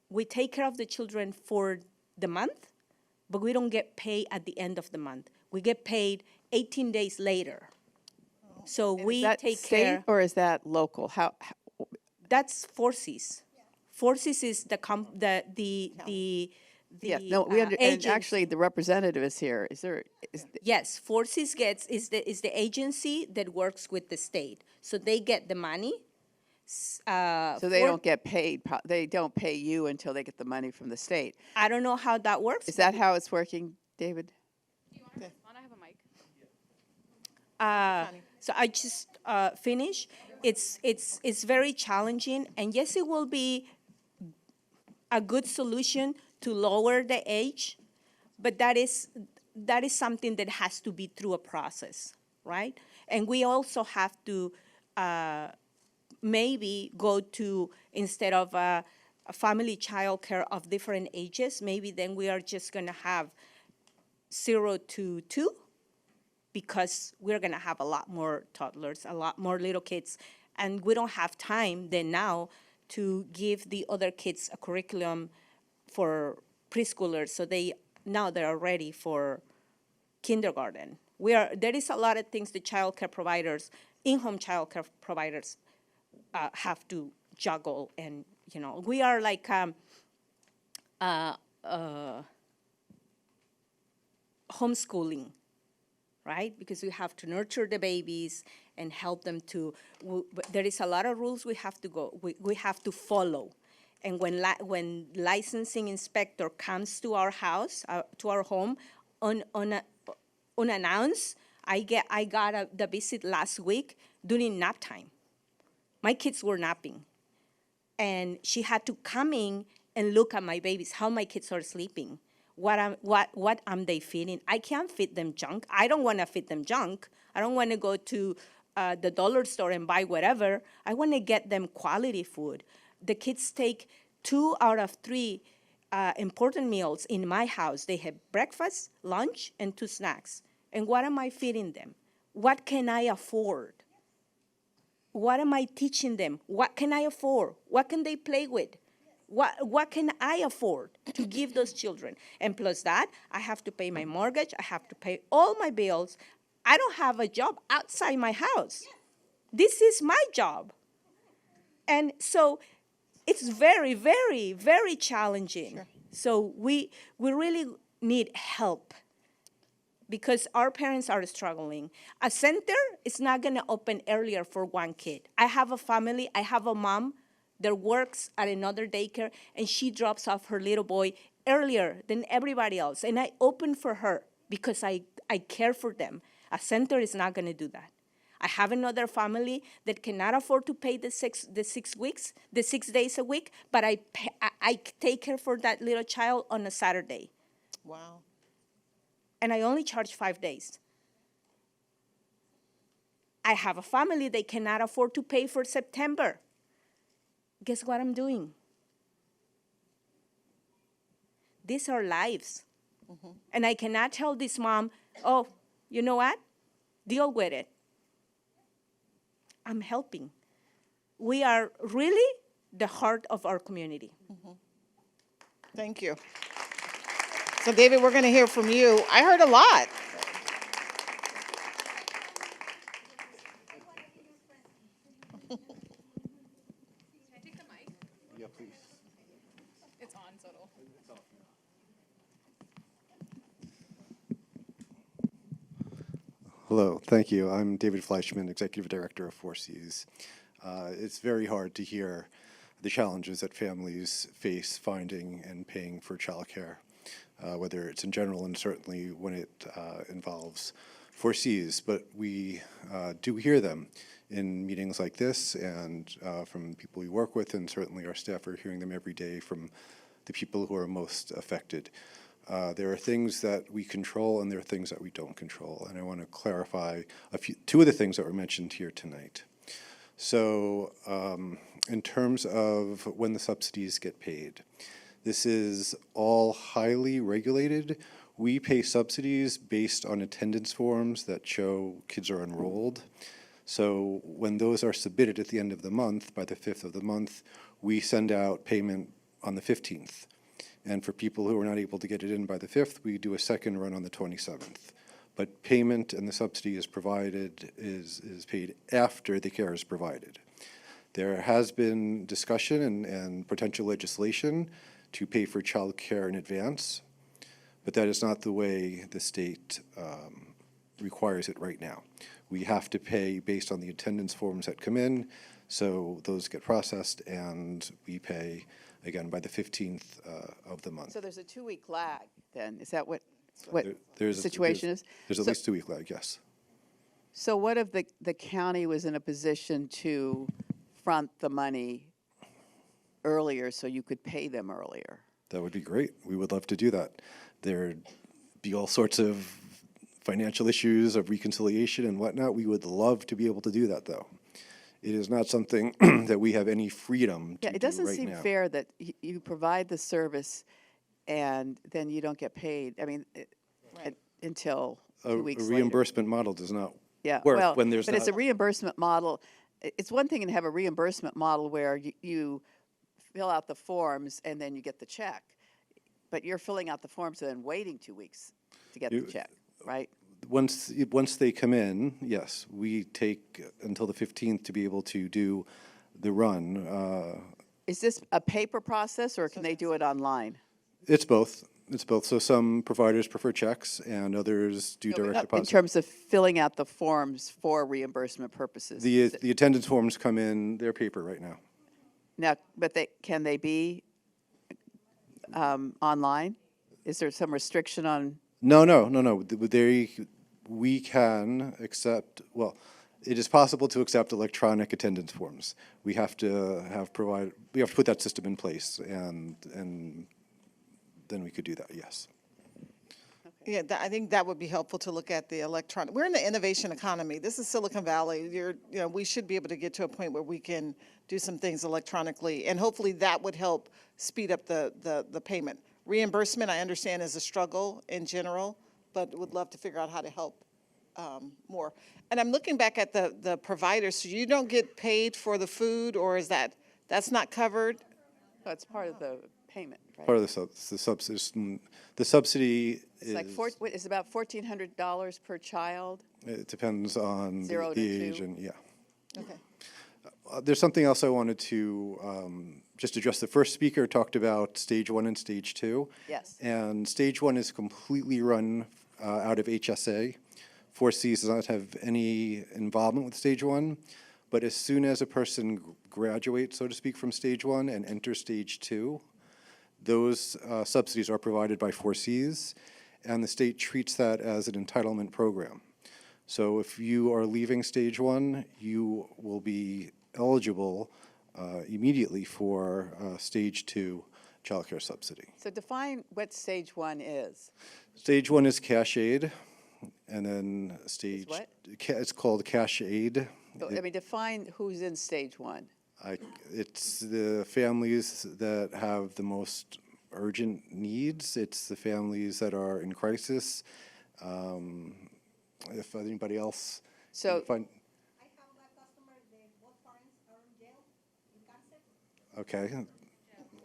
we take care of the children for the month, but we don't get paid at the end of the month. We get paid 18 days later. So Is we that take state care. or is that local? That's Forces. Forces is the Yeah, no, and agency. actually the representative is here. Yes, Forces is the agency that works with the state. So they get the money. So they don't get paid, they don't pay you until they get the money from the state. I don't know how that works. Is that how it's working, David? So I just finish. It's very challenging, and yes, it will be a good solution to lower the age, but that is something that has to be through a process, right? And we also have to maybe go to, instead of a family child care of different ages, maybe then we are just going to have 0 to 2, because we're going to have a lot more toddlers, a lot more little kids, and we don't have time then now to give the other kids a curriculum for preschoolers, so now they are ready for kindergarten. There is a lot of things the child care providers, in-home child care providers, have to juggle, and we are like homeschooling, right? Because we have to nurture the babies and help them to. There is a lot of rules we have to we have to follow, and when licensing inspector comes to our house, to our home, unannounced, I got the visit last week during nap time. My kids were napping, and she had to come in and look at my babies, how my kids are sleeping, what am they feeding. I can't feed them junk. I don't want to feed them junk. I don't want to go to the dollar store and buy whatever. I want to get them quality food. The kids take 2 out of 3 important meals in my house. They have breakfast, lunch, and 2 snacks. And what am I feeding them? What can I afford? What am I teaching them? What can I afford? What can they play with? What can I afford to give those children? And plus that, I have to pay my mortgage. I have to pay all my bills. I don't have a job outside my house. This is my job. And so it's very, very, very challenging. Sure. So we really need help, because our parents are struggling. A center is not going to open earlier for one kid. I have a family, I have a mom that works at another daycare, and she drops off her little boy earlier than everybody else. And I open for her because I care for them. A center is not going to do that. I have another family that cannot afford to pay the 6 days a week, but I take care for that little child on a Saturday. Wow. And I only charge 5 days. I have a family they cannot afford to pay for September. Guess what I'm doing? These are lives. Mm-hmm. And I cannot tell this mom, oh, you know what? Deal with it. I'm helping. We are really the heart of our community. Mm-hmm. Thank you. So, David, we're going to hear from you. I heard a lot. Can I take the mic? Yeah, please. It's on, so it'll. Hello, thank you. I'm David Fleischman, Executive Director of 4Cs. It's very hard to hear the challenges that families face finding and paying for childcare, whether it's in general and certainly when it involves 4Cs. But we do hear them in meetings like this and from people we work with, and certainly our staff are hearing them every day from the people who are most affected. There are things that we control and there are things that we don't control. And I want to clarify two of the things that were mentioned here tonight. So in terms of when the subsidies get paid, this is all highly regulated. We pay subsidies based on attendance forms that show kids are enrolled. So when those are submitted at the end of the month, by the 5th of the month, we send out payment on the 15th. And for people who are not able to get it in by the 5th, we do a second run on the 27th. But payment and the subsidy is provided, is paid after the care is provided. There has been discussion and potential legislation to pay for child care in advance, but that is not the way the state requires it right now. We have to pay based on the attendance forms that come in, so those get processed, and we pay, again, by the 15th of the month. So there's a 2-week lag then, is that what The situation is? There's at So- least 2-week lag, yes. So what if the county was in a position to front the money earlier so you could pay them earlier? That would be great. We would love to do that. There'd be all sorts of financial issues of reconciliation and whatnot. We would love to be able to do that, though. It is not something that we have any freedom to Yeah, it do doesn't right seem now. fair that you provide the service and then you don't get paid, I mean, until A 2 weeks later. reimbursement model does not Yeah, work well, when there's but it's a not. reimbursement model. It's one thing to have a reimbursement model where you fill out the forms and then you get the check. But you're filling out the forms and then waiting 2 weeks to get the check, right? Once they come in, yes, we take until the 15th to be able to do the run. Is this a paper process or can they do it online? It's both. It's both. So some providers prefer checks and others do direct In deposit. terms of filling out the forms for reimbursement purposes? The attendance forms come in, they're paper right now. Now, but can they be online? Is there some restriction on? No. We can accept, well, it is possible to accept electronic attendance forms. We have to put that system in place, and then we could do that, yes. Yeah, I think that would be helpful to look at the electronic. We're in the innovation economy. This is Silicon Valley. We should be able to get to a point where we can do some things electronically, and hopefully that would help speed up the payment. Reimbursement, I understand, is a struggle in general, but would love to figure out how to help more. And I'm looking back at the providers. So you don't get paid for the food, or is that's not covered? That's part of the payment, right? Part of the subsidy. The subsidy It's about $1,400 per child. it depends on 0 to the age 2. and, yeah. Okay. There's something else I wanted to just address. The first speaker talked about stage 1 and stage 2. Yes. And stage 1 is completely run out of HSA. Four Cs does not have any involvement with stage 1. But as soon as a person graduates, so to speak, from stage 1 and enters stage 2, those subsidies are provided by Four Cs, and the state treats that as an entitlement program. So if you are leaving stage 1, you will be eligible immediately for stage 2 child care subsidy. So define what stage 1 is. Stage 1 is cash aid, and then stage what? It's called cash aid. So, I mean, define who's in stage 1. It's the families that have the most urgent needs. It's the families that are in crisis. If anybody else So- can find. I have a customer that both parents are in jail in cancer. Okay.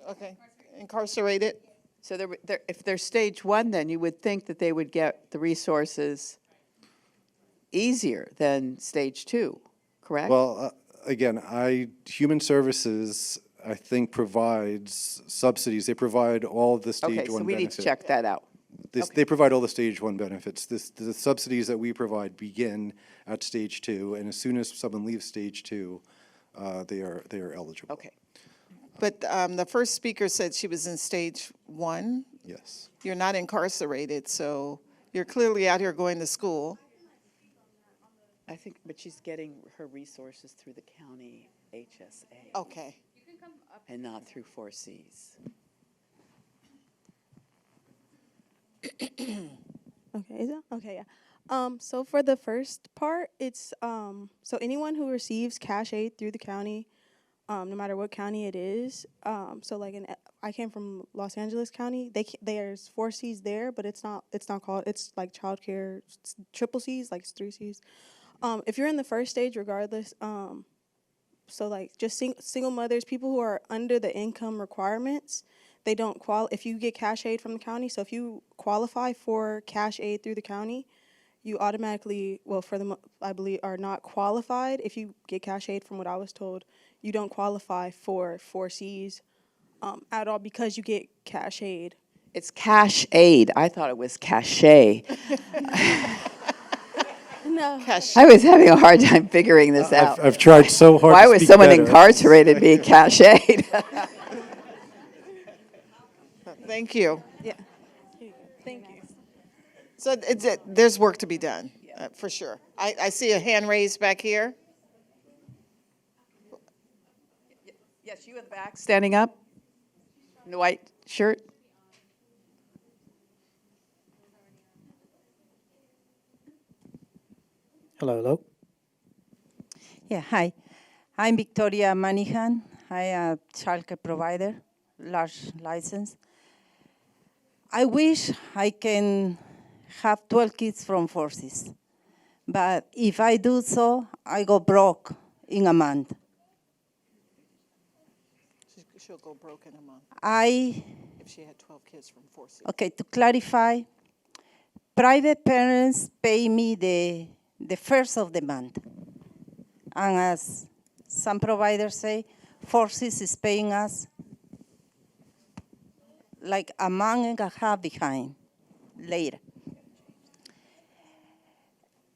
Okay. Incarcerated? So if they're stage 1, then you would think that they would get the resources easier than stage 2, correct? Well, again, Human Services, I think, provides subsidies. They provide all the stage 1 Okay, so we need to benefits. check that out. They provide all the stage 1 benefits. The subsidies that we provide begin at stage 2, and as soon as someone leaves stage 2, they are eligible. Okay. But the first speaker said she was in stage 1. Yes. You're not incarcerated, so you're clearly out here going to school. I think, but she's getting her resources through the county HSA Okay. and not through Four Cs. Okay, is it? Okay, yeah. So for the first part, it's so anyone who receives cash aid through the county, no matter what county it is. So like I came from Los Angeles County. There's 4Cs there, but it's not called. It's like childcare triple Cs, like it's 3Cs. If you're in the first stage, regardless, so like just single mothers, people who are under the income requirements, they don't if you get cash aid from the county, so if you qualify for cash aid through the county, you automatically, well, I believe, are not qualified. If you get cash aid, from what I was told, you don't qualify for 4Cs at all because you get cash aid. It's cash aid. I thought it was cachet. No. I was having a hard time figuring this out. I've tried so hard Why to was speak someone better. incarcerated being cash aid? Thank you. Yeah. Thank you. So there's work to be done, for sure. I see a hand raised back here. Yes, you in the back, standing up, in the white shirt. Hello. Yeah, hi. I'm Victoria Manihan. I'm a childcare provider, large license. I wish I can have 12 kids from forces, but if I do so, I go broke in a month. She'll go broke in a month if she had 12 kids from 4C. Okay, to clarify, private parents pay me the first of the month. And as some providers say, forces is paying us like a month and a half behind later.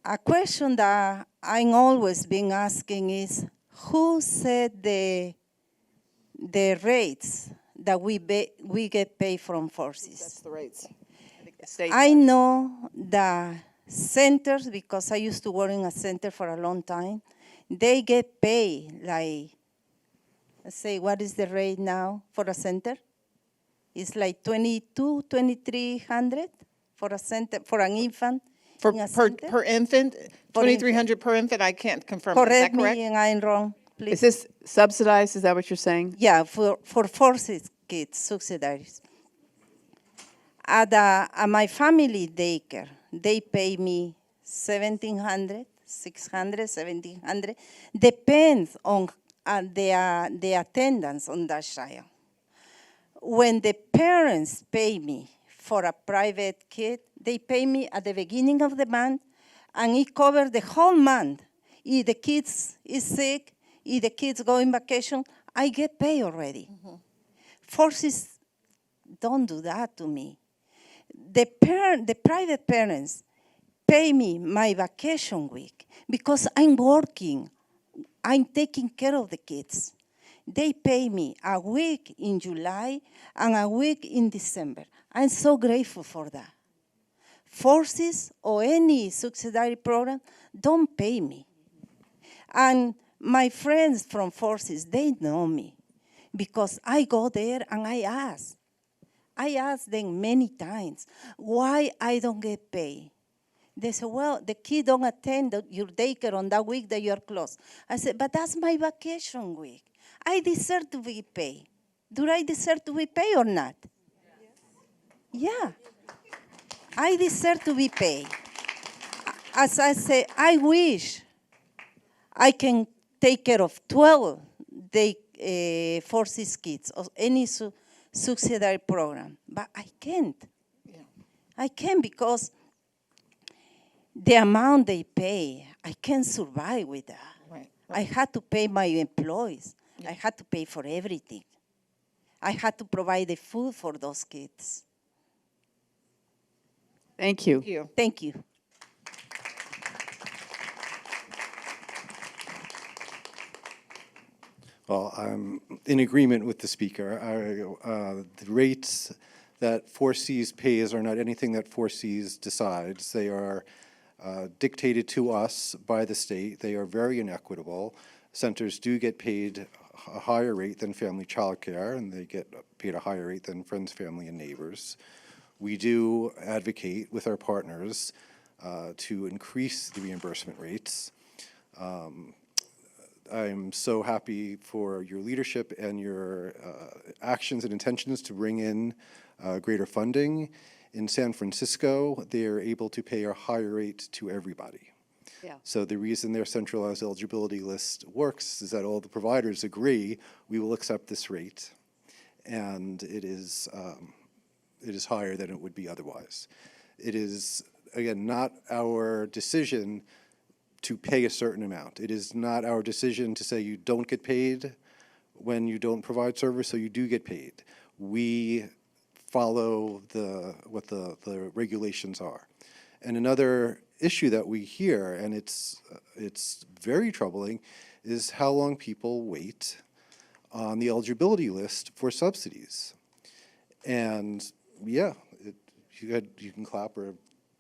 A question that I'm always been asking is, who set the rates that we get paid from forces? That's the rates. I know the centers, because I used to work in a center for a long time, they get paid like, let's say, what is the rate now for a center? It's like $2,300 for a center, for an infant. Per infant, 2,300 per infant. I can't confirm. Is that Correct correct? me and I'm wrong, please. Is this subsidized? Is that what you're saying? Yeah, for forces kids, subsidies. At my family daycare, they pay me $1,700, $600, $1,700. Depends on the attendance on that child. When the parents pay me for a private kid, they pay me at the beginning of the month, and it covers the whole month. If the kids is sick, if the kids go on vacation, I get paid already. Mm-hmm. Forces don't do that to me. The private parents pay me my vacation week because I'm working. I'm taking care of the kids. They pay me a week in July and a week in December. I'm so grateful for that. Forces or any subsidiary program don't pay me. And my friends from forces, they know me because I go there and I ask. I asked them many times why I don't get paid. They said, well, the kid don't attend your daycare on that week that you're closed. I said, but that's my vacation week. I deserve to be paid. Do I deserve to be paid or not? Yeah. I deserve to be paid. As I say, I wish I can take care of 12 forces kids or any subsidiary program, but I can't. Yeah. I can't because the amount they pay, I can't survive with that. Right. I had to pay my employees. Yeah. I had to pay for everything. I had to provide the food for those kids. Thank you. Thank you. Thank you. Well, I'm in agreement with the speaker. The rates that 4Cs pays are not anything that 4Cs decides. They are dictated to us by the state. They are very inequitable. Centers do get paid a higher rate than family child care, and they get paid a higher rate than friends, family, and neighbors. We do advocate with our partners to increase the reimbursement rates. I'm so happy for your leadership and your actions and intentions to bring in greater funding. In San Francisco, they're able to pay a higher rate to everybody. Yeah. So the reason their centralized eligibility list works is that all the providers agree, we will accept this rate, and it is higher than it would be otherwise. It is, again, not our decision to pay a certain amount. It is not our decision to say you don't get paid when you don't provide service, so you do get paid. We follow what the regulations are. And another issue that we hear, and it's very troubling, is how long people wait on the eligibility list for subsidies. And yeah, you can clap or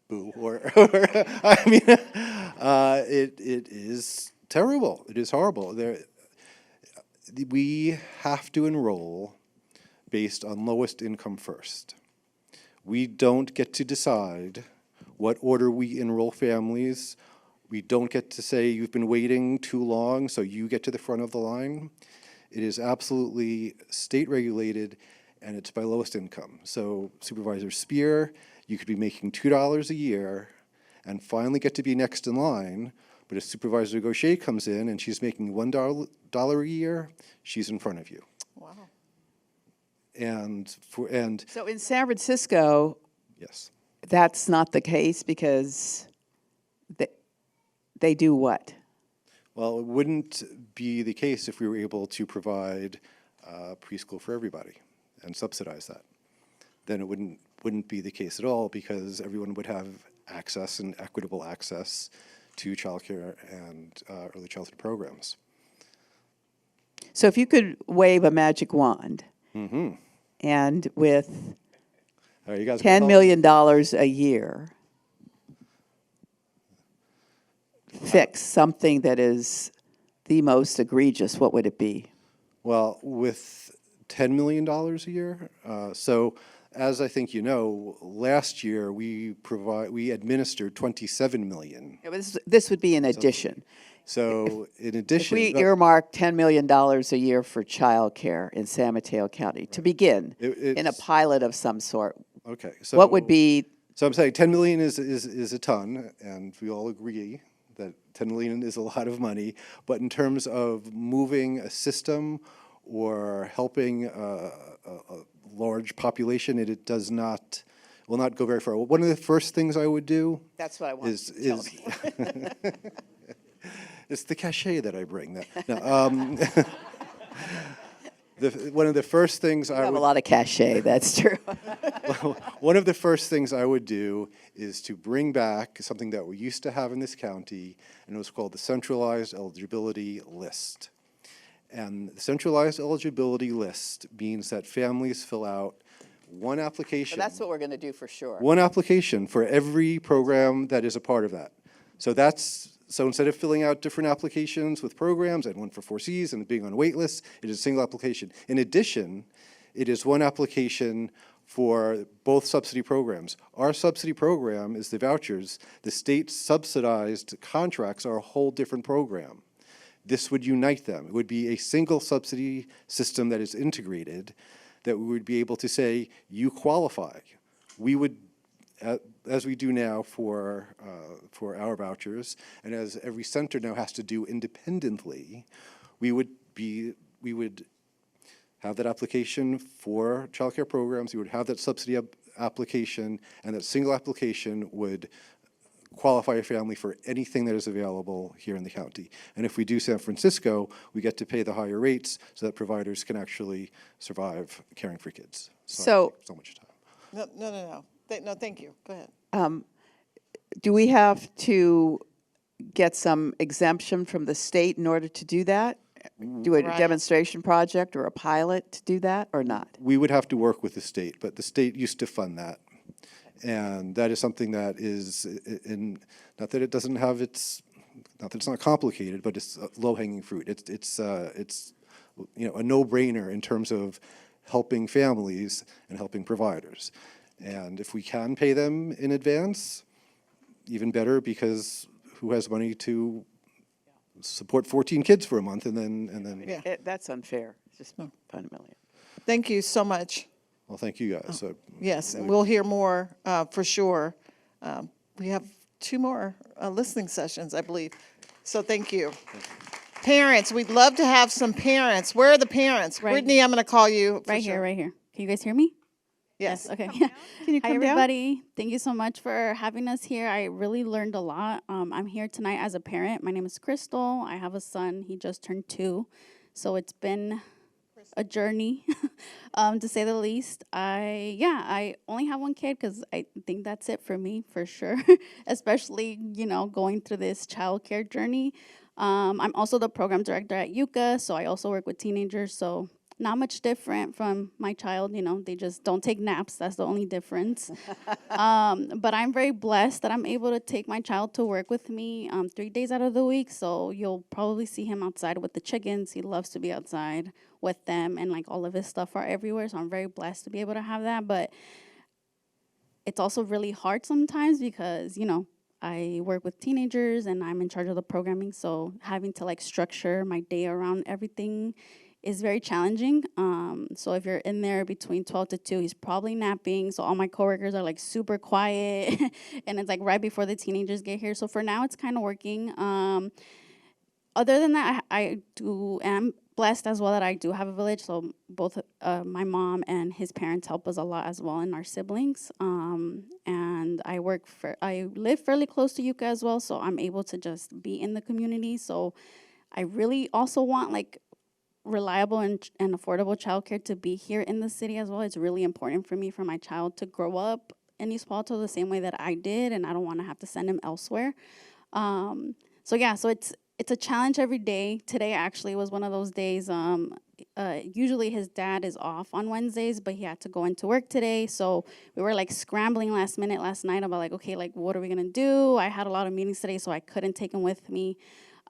boo, or I mean, it is terrible. It is horrible. We have to enroll based on lowest income first. We don't get to decide what order we enroll families. We don't get to say you've been waiting too long, so you get to the front of the line. It is absolutely state regulated, and it's by lowest income. So Supervisor Spear, you could be making $2 a year and finally get to be next in line, but if Supervisor Gaucher comes in and she's making $1 a year, she's in front of you. Wow. So in San Francisco, Yes. that's not the case because they do what? Well, it wouldn't be the case if we were able to provide preschool for everybody and subsidize that. Then it wouldn't be the case at all, because everyone would have access and equitable access to childcare and early childhood programs. So if you could wave a magic wand, and with All right, you guys $10 million a year, fix something that is the most egregious, what would it be? Well, with $10 million a year, so as I think you know, last year we administered 27 million. This would be in addition. So in If addition, we earmark $10 million a year for childcare in San Mateo County to begin in a pilot of some sort, okay, so what would be? So I'm saying 10 million is a ton, and we all agree that 10 million is a lot of money. But in terms of moving a system or helping a large population, it will not go very far. One of the first things I would do. That's what I want. Is it's the cachet that I bring. One of the first things I have a lot of cachet. That's true. One of the first things I would do is to bring back something that we used to have in this county, and it was called the Centralized Eligibility List. And the Centralized Eligibility List means that families fill out one application. So that's what we're going to do for sure. One application for every program that is a part of that. So instead of filling out different applications with programs and one for 4Cs and being on wait lists, it is a single application. In addition, it is one application for both subsidy programs. Our subsidy program is the vouchers. The state subsidized contracts are a whole different program. This would unite them. It would be a single subsidy system that is integrated, that we would be able to say, you qualify. We would, as we do now for our vouchers, and as every center now has to do independently, we would have that application for childcare programs. We would have that subsidy application, and that single application would qualify a family for anything that is available here in the county. And if we do San Francisco, we get to pay the higher rates so that providers can actually survive caring for kids. So much time. No, thank you. Go ahead. Do we have to get some exemption from the state in order to do that? Do a demonstration project or a pilot to do that, or not? We would have to work with the state, but the state used to fund that. And that is something that is, not that it doesn't have not that it's not complicated, but it's low-hanging fruit. It's a no-brainer in terms of helping families and helping providers. And if we can pay them in advance, even better, because who has money to support 14 kids for a month and then Yeah. That's unfair, just fundamentally. Thank you so much. well, thank you guys. Yes, and we'll hear more for sure. We have 2 more listening sessions, I believe. So thank you. Parents, we'd love to have some parents. Where are the parents? Right. Brittany, I'm going to call you. for Right sure. here, right here. Can you guys hear me? Yes. Okay. Can you Hi, come down? everybody. Thank you so much for having us here. I really learned a lot. I'm here tonight as a parent. My name is Crystal. I have a son. He just turned 2. So it's been a journey, to say the least. I only have 1 kid because I think that's it for me, for sure. Especially, going through this childcare journey. I'm also the program director at UCA, so I also work with teenagers. So not much different from my child, they just don't take naps. That's the only difference. But I'm very blessed that I'm able to take my child to work with me 3 days out of the week. So you'll probably see him outside with the chickens. He loves to be outside with them, and like all of his stuff are everywhere. So I'm very blessed to be able to have that. But it's also really hard sometimes because, I work with teenagers and I'm in charge of the programming. So having to like structure my day around everything is very challenging. So if you're in there between 12 to 2, he's probably napping. So all my coworkers are like super quiet and it's like right before the teenagers get here. So for now it's kind of working. Other than that, I am blessed as well that I do have a village. So both my mom and his parents help us a lot as well, and our siblings. And I live fairly close to Yucca as well, so I'm able to just be in the community. So I really also want like reliable and affordable childcare to be here in the city as well. It's really important for me for my child to grow up in East Palo the same way that I did, and I don't want to have to send him elsewhere. So it's a challenge every day. Today actually was one of those days. Usually his dad is off on Wednesdays, but he had to go into work today. So we were like scrambling last minute last night about like, okay, like what are we gonna do? I had a lot of meetings today, so I couldn't take him with me.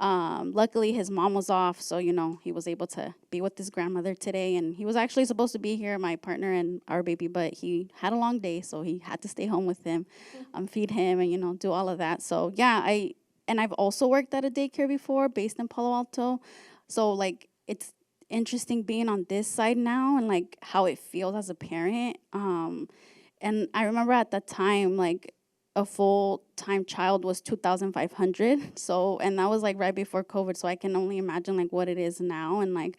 Luckily his mom was off, so he was able to be with his grandmother today, and he was actually supposed to be here, my partner and our baby, but he had a long day, so he had to stay home with him, feed him and do all of that. So yeah, I've also worked at a daycare before based in Palo Alto. So like it's interesting being on this side now and like how it feels as a parent. And I remember at that time, like a full-time child was $2,500. So, and that was like right before COVID. So I can only imagine like what it is now. And like,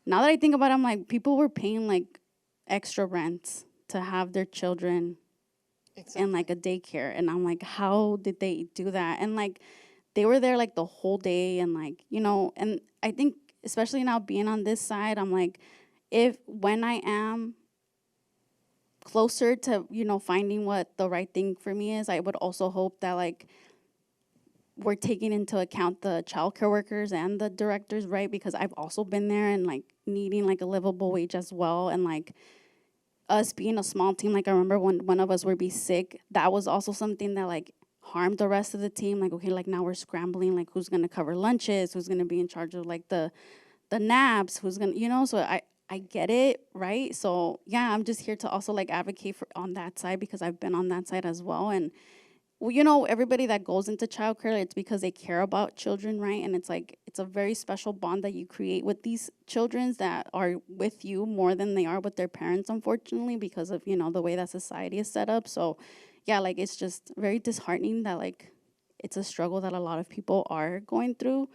now that I think about it, I'm like, people were paying like extra rents to have their children in like a daycare. And I'm like, how did they do that? And like, they were there like the whole day, and like, and I think especially now being on this side, I'm like, when I am closer to, finding what the right thing for me is, I would also hope that like we're taking into account the childcare workers and the directors, right? Because I've also been there and like needing like a livable wage as well. And like us being a small team, like I remember when one of us would be sick, that was also something that like harmed the rest of the team. Like, okay, like now we're scrambling, like who's gonna cover lunches, who's gonna be in charge of like the naps, who's gonna, so I get it, right? So yeah, I'm just here to also like advocate for on that side because I've been on that side as well. And everybody that goes into childcare, it's because they care about children, right? And it's like, it's a very special bond that you create with these children that are with you more than they are with their parents, unfortunately, because of, the way that society is set up. So yeah, like it's just very disheartening that like it's a struggle that a lot of people are going through.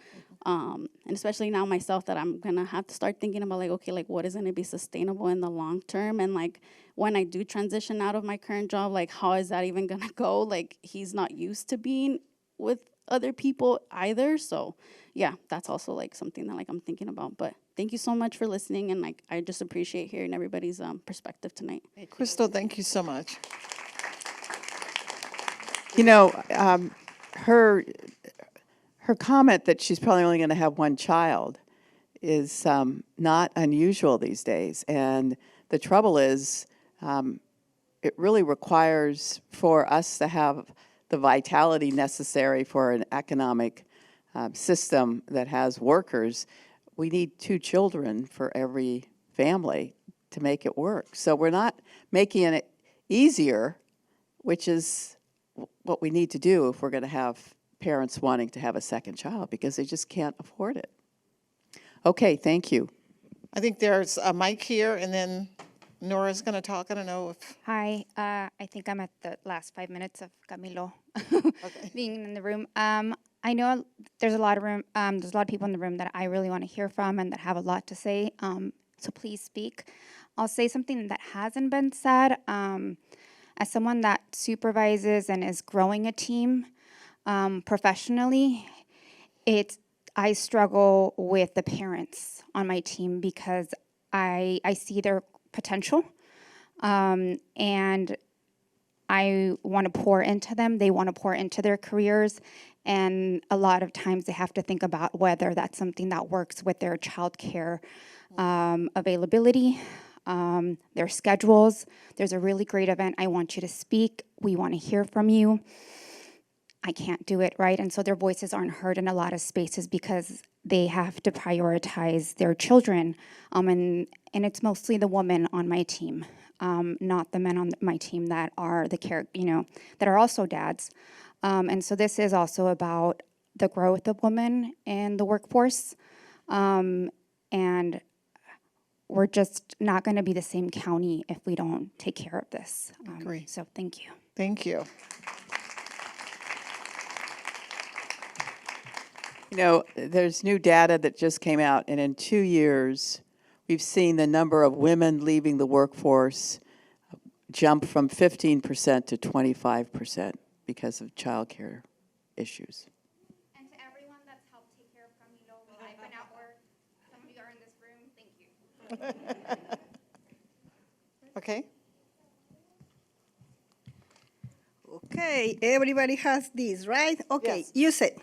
And especially now myself, that I'm gonna have to start thinking about like, okay, like what is gonna be sustainable in the long term? And like when I do transition out of my current job, like how is that even gonna go? Like he's not used to being with other people either. So yeah, that's also like something that like I'm thinking about. But thank you so much for listening, and like I just appreciate hearing everybody's perspective tonight. Crystal, thank you so much. Her comment that she's probably only going to have 1 child is not unusual these days. And the trouble is, it really requires for us to have the vitality necessary for an economic system that has workers. We need 2 children for every family to make it work. So we're not making it easier, which is what we need to do if we're going to have parents wanting to have a second child because they just can't afford it. Okay, thank you. I think there's a mic here, and then Nora's going to talk. I don't know if. Hi, I think I'm at the last 5 minutes of Camilo being in the room. I know there's a lot of room. There's a lot of people in the room that I really want to hear from and that have a lot to say. So please speak. I'll say something that hasn't been said. As someone that supervises and is growing a team professionally, I struggle with the parents on my team because I see their potential, and I want to pour into them. They want to pour into their careers, and a lot of times they have to think about whether that's something that works with their childcare availability, their schedules. There's a really great event. I want you to speak. We want to hear from you. I can't do it, right? And so their voices aren't heard in a lot of spaces because they have to prioritize their children. And it's mostly the women on my team, not the men on my team that are that are also dads. And so this is also about the growth of women in the workforce. And we're just not going to be the same county if we don't take care of this. Agree. So thank you. Thank you. You know, there's new data that just came out, and in 2 years, we've seen the number of women leaving the workforce jump from 15% to 25% because of childcare issues. And to everyone that's helped take care of Camilo while I've been at work, some of you are in this room, thank you. Okay. Okay, everybody has this, right? Okay, Yes. you said,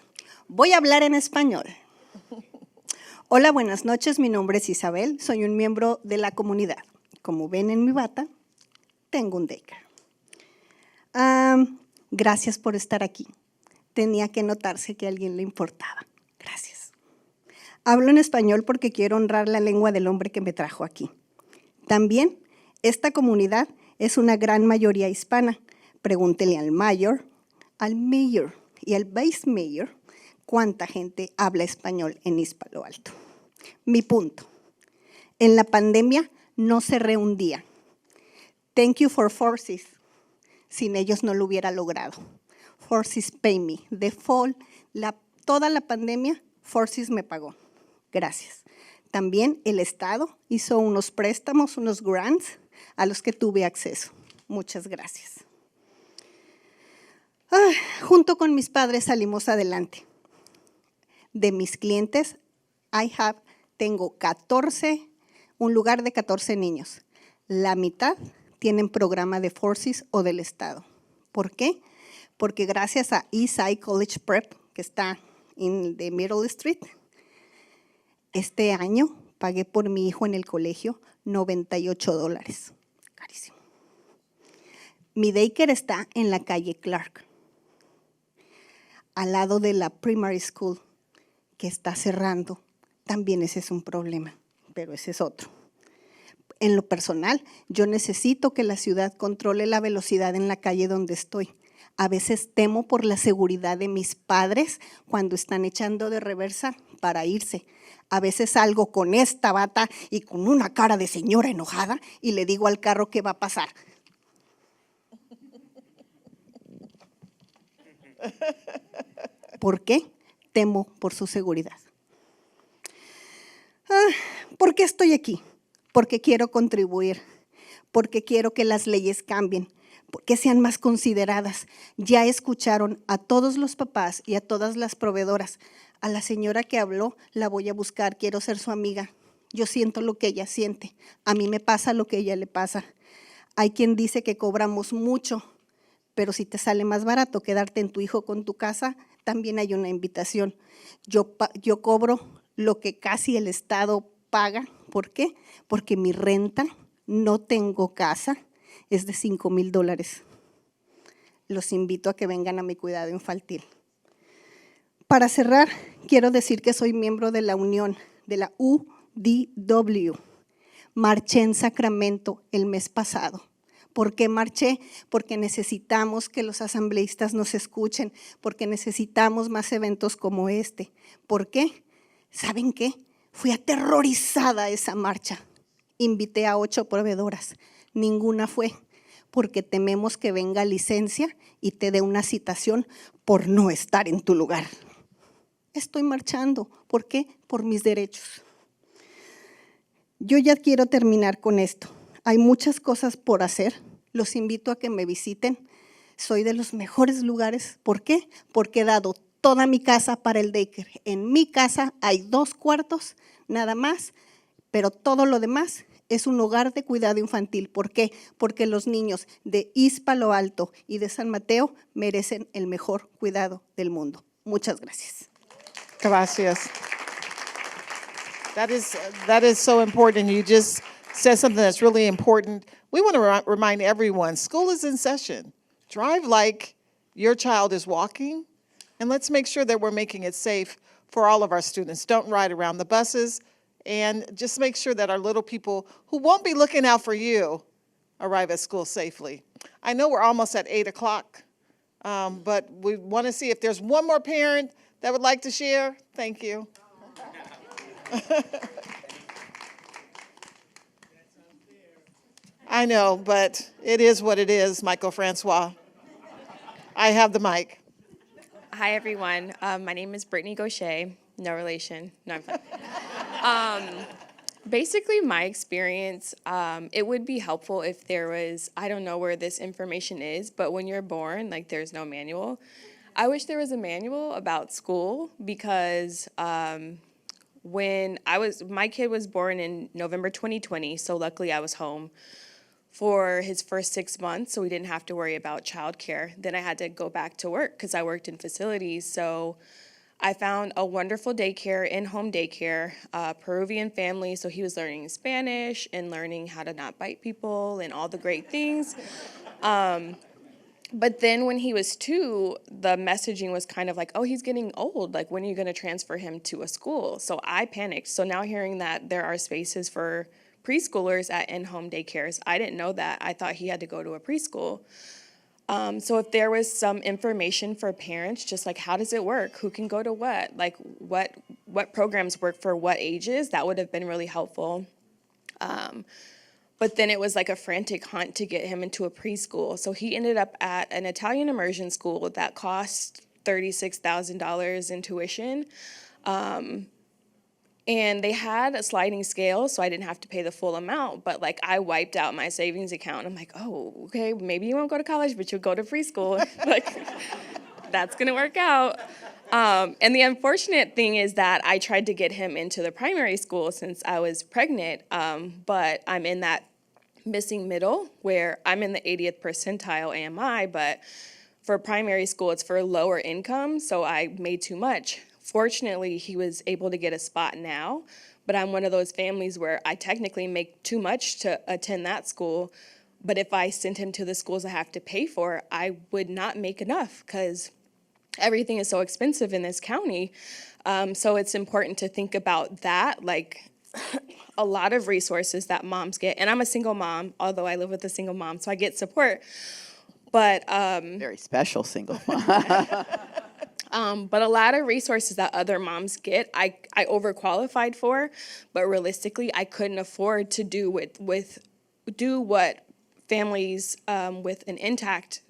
voy a hablar en español. Hola, buenas noches, mi nombre es Isabel, soy un miembro de la comunidad. Como ven en mi bata, tengo un daycare. Gracias por estar aquí. Tenía que notarse que a alguien le importaba. Gracias. Hablo en español porque quiero honrar la lengua del hombre que me trajo aquí. También, esta comunidad es una gran mayoría hispana. Pregúntele al mayor y al vice mayor cuánta gente habla español en East Palo Alto. Mi punto. En la pandemia no cerré un día. Thank you for Forces. Sin ellos no lo hubiera logrado. Forces pay me. Toda la pandemia, Forces me pagó. Gracias. También el Estado hizo unos préstamos, unos grants a los que tuve acceso. Muchas gracias. Junto con mis padres salimos adelante. De mis clientes, tengo un lugar de 14 niños. La mitad tienen programa de Forces o del Estado. ¿Por qué? Porque gracias a Eastside College Prep, que está en the Middle Street, este año pagué por mi hijo en el colegio $98. Carísimo. Mi daycare está en la calle Clark, al lado de la primary school, que está cerrando. También ese es un problema, pero ese es otro. En lo personal, yo necesito que la ciudad controle la velocidad en la calle donde estoy. A veces temo por la seguridad de mis padres cuando están echando de reversa para irse. A veces salgo con esta bata y con una cara de señora enojada y le digo al carro qué va a pasar. ¿Por qué? Temo por su seguridad. ¿Por qué estoy aquí? Porque quiero contribuir, porque quiero que las leyes cambien, que sean más consideradas. Ya escucharon a todos los papás y a todas las proveedoras. A la señora que habló, la voy a buscar, quiero ser su amiga. Yo siento lo que ella siente, a mí me pasa lo que a ella le pasa. Hay quien dice que cobramos mucho, pero si te sale más barato quedarte en tu hijo con tu casa, también hay una invitación. Yo cobro lo que casi el Estado paga. ¿Por qué? Porque mi renta, no tengo casa, es de $5,000. Los invito a que vengan a mi cuidado infantil. Para cerrar, quiero decir que soy miembro de la unión, de la UDW. Marché en Sacramento el mes pasado ¿Por qué marché? Porque necesitamos que los asambleístas nos escuchen, porque necesitamos más eventos como este. ¿Por qué? ¿Saben qué? Fui aterrorizada a esa marcha. Invité a 8 proveedoras, ninguna fue, porque tememos que venga licencia y te dé una citación por no estar en tu lugar. Estoy marchando, ¿por qué? Por mis derechos. Yo ya quiero terminar con esto. Hay muchas cosas por hacer, los invito a que me visiten. Soy de los mejores lugares, ¿por qué? Porque he dado toda mi casa para el daycare. En mi casa hay 2 cuartos, nada más, pero todo lo demás es un hogar de cuidado infantil. ¿Por qué? Porque los niños de Palo Alto y de San Mateo merecen el mejor cuidado del mundo. Muchas gracias. Gracias. That is so important. You just said something that's really important. We want to remind everyone, school is in session. Drive like your child is walking, and let's make sure that we're making it safe for all of our students. Don't ride around the buses, and just make sure that our little people who won't be looking out for you arrive at school safely. I know we're almost at 8 o'clock, but we want to see if there's one more parent that would like to share. Thank you. I know, but it is what it is, Michael Francois. I have the mic. Hi, everyone. My name is Brittany Gaucher. No relation. No, I'm fine. Basically, my experience, it would be helpful if there was, I don't know where this information is, but when you're born, like there's no manual. I wish there was a manual about school because when my kid was born in November 2020, so luckily I was home for his first 6 months, so we didn't have to worry about childcare. Then I had to go back to work because I worked in facilities. So I found a wonderful daycare, in-home daycare, Peruvian family. So he was learning Spanish and learning how to not bite people and all the great things. But then when he was 2, the messaging was kind of like, oh, he's getting old. Like, when are you going to transfer him to a school? So I panicked. So now hearing that there are spaces for preschoolers at in-home daycares, I didn't know that. I thought he had to go to a preschool. So if there was some information for parents, just like how does it work? Who can go to what? Like what programs work for what ages? That would have been really helpful. But then it was like a frantic hunt to get him into a preschool. So he ended up at an Italian immersion school that cost $36,000 in tuition. And they had a sliding scale, so I didn't have to pay the full amount. But like I wiped out my savings account. I'm like, oh, okay, maybe you won't go to college, but you'll go to preschool. Like, that's gonna work out. And the unfortunate thing is that I tried to get him into the primary school since I was pregnant, but I'm in that missing middle where I'm in the 80th percentile AMI, but for primary school, it's for lower income, so I made too much. Fortunately, he was able to get a spot now, but I'm one of those families where I technically make too much to attend that school, but if I sent him to the schools I have to pay for, I would not make enough because everything is so expensive in this county. So it's important to think about that, like a lot of resources that moms get. And I'm a single mom, although I live with a single mom, so I get support. But Very special single mom. but a lot of resources that other moms get, I overqualified for, but realistically, I couldn't afford to do what families with an intact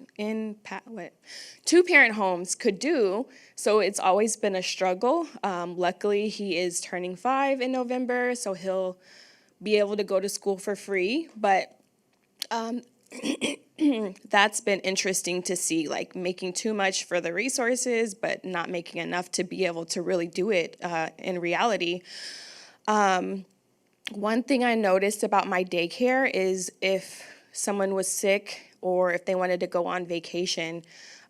two-parent homes could do. So it's always been a struggle. Luckily, he is turning 5 in November, so he'll be able to go to school for free. But that's been interesting to see, like making too much for the resources, but not making enough to be able to really do it in reality. One thing I noticed about my daycare is if someone was sick or if they wanted to go on vacation,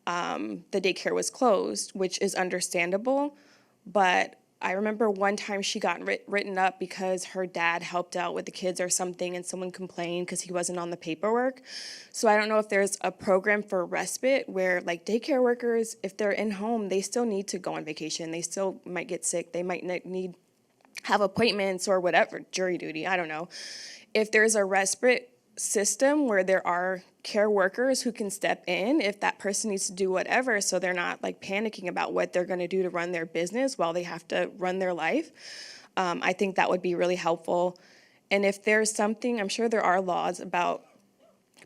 the daycare was closed, which is understandable. But I remember one time she got written up because her dad helped out with the kids or something and someone complained because he wasn't on the paperwork. So I don't know if there's a program for respite where like daycare workers, if they're in home, they still need to go on vacation. They still might get sick. They might have appointments or whatever, jury duty, I don't know. If there's a respite system where there are care workers who can step in if that person needs to do whatever, so they're not like panicking about what they're going to do to run their business while they have to run their life. I think that would be really helpful. And if there's something, I'm sure there are laws about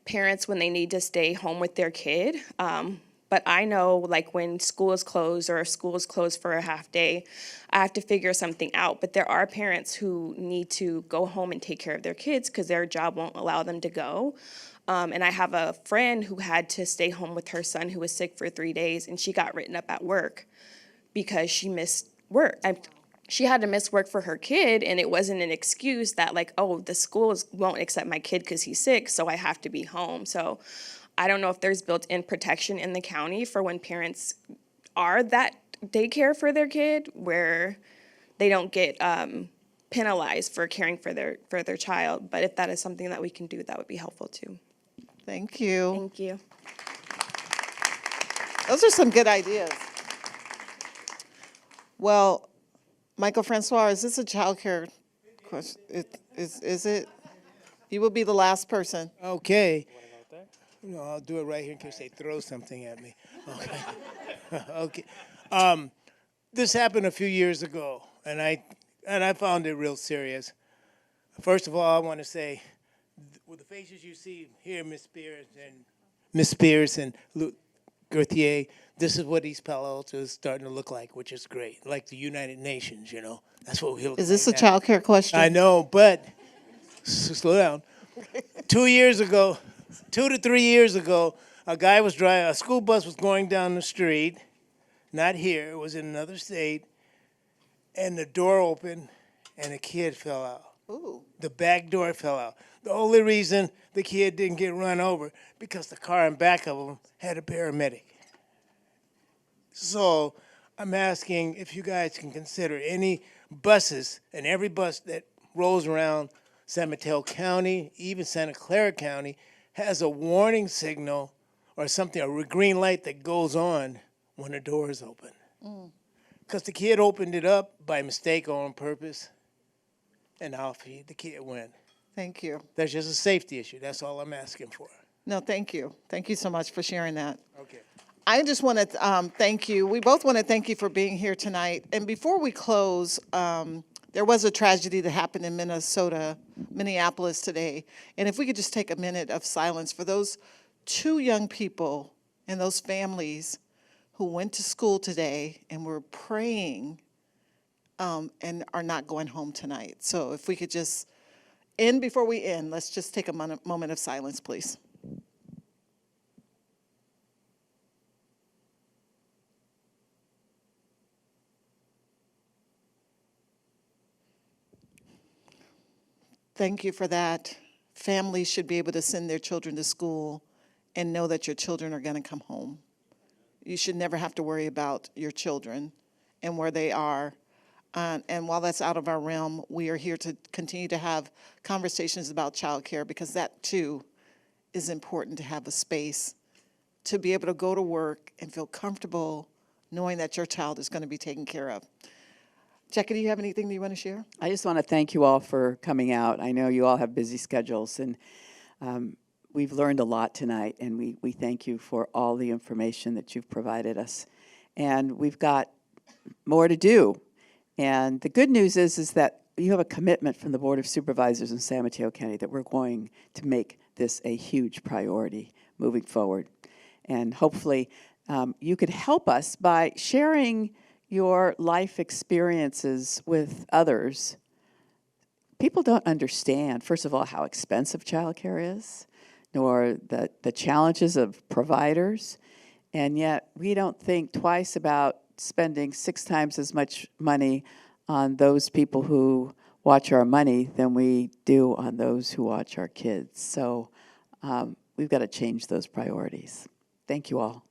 parents when they need to stay home with their kid. But I know, like, when school is closed or if school is closed for a half day, I have to figure something out. But there are parents who need to go home and take care of their kids because their job won't allow them to go. And I have a friend who had to stay home with her son who was sick for 3 days, and she got written up at work because she missed work. She had to miss work for her kid, and it wasn't an excuse that, like, oh, the schools won't accept my kid because he's sick, so I have to be home. So I don't know if there's built-in protection in the county for when parents are that daycare for their kid, where they don't get penalized for caring for their child. But if that is something that we can do, that would be helpful too. Thank you. Thank you. Those are some good ideas. Well, Michael Francois, is this a child care question? Is it? You will be the last person. Okay. No, I'll do it right here in case they throw something at me. Okay. Okay. This happened a few years ago, and I found it real serious. First of all, I want to say, with the faces you see here, Miss Spears and Luke Gauthier, this is what East Palo Alto is starting to look like, which is great. Like the United Nations, you know. That's what we look like. Is this a now. child care question? I know, but slow down. 2 years ago, 2 to 3 years ago, a school bus was going down the street, not here, it was in another state, and the door opened and a kid fell out. Ooh. The back door fell out. The only reason the kid didn't get run over because the car in back of him had a paramedic. So I'm asking if you guys can consider any buses, and every bus that rolls around San Mateo County, even Santa Clara County, has a warning signal or something, a green light that goes on when the door is open. Because the kid opened it up by mistake or on purpose, and off the kid went. Thank you. That's just a safety issue. That's all I'm asking for. No, thank you. Thank you so much for sharing that. Okay. I just want to thank you. We both want to thank you for being here tonight. And before we close, there was a tragedy that happened in Minneapolis today. And if we could just take a minute of silence for those 2 young people and those families who went to school today and were praying and are not going home tonight. So if we could just before we end, let's just take a moment of silence, please. Thank you for that. Families should be able to send their children to school and know that your children are going to come home. You should never have to worry about your children and where they are. And while that's out of our realm, we are here to continue to have conversations about childcare, because that too is important, to have a space to be able to go to work and feel comfortable knowing that your child is going to be taken care of. Jackie, do you have anything that you want to share? I just want to thank you all for coming out. I know you all have busy schedules, and we've learned a lot tonight, and we thank you for all the information that you've provided us. And we've got more to do. And the good news is that you have a commitment from the Board of Supervisors in San Mateo County that we're going to make this a huge priority moving forward. And hopefully you could help us by sharing your life experiences with others. People don't understand, first of all, how expensive childcare is, nor the challenges of providers, and yet we don't think twice about spending 6 times as much money on those people who watch our money than we do on those who watch our kids. So we've got to change those priorities. Thank you all.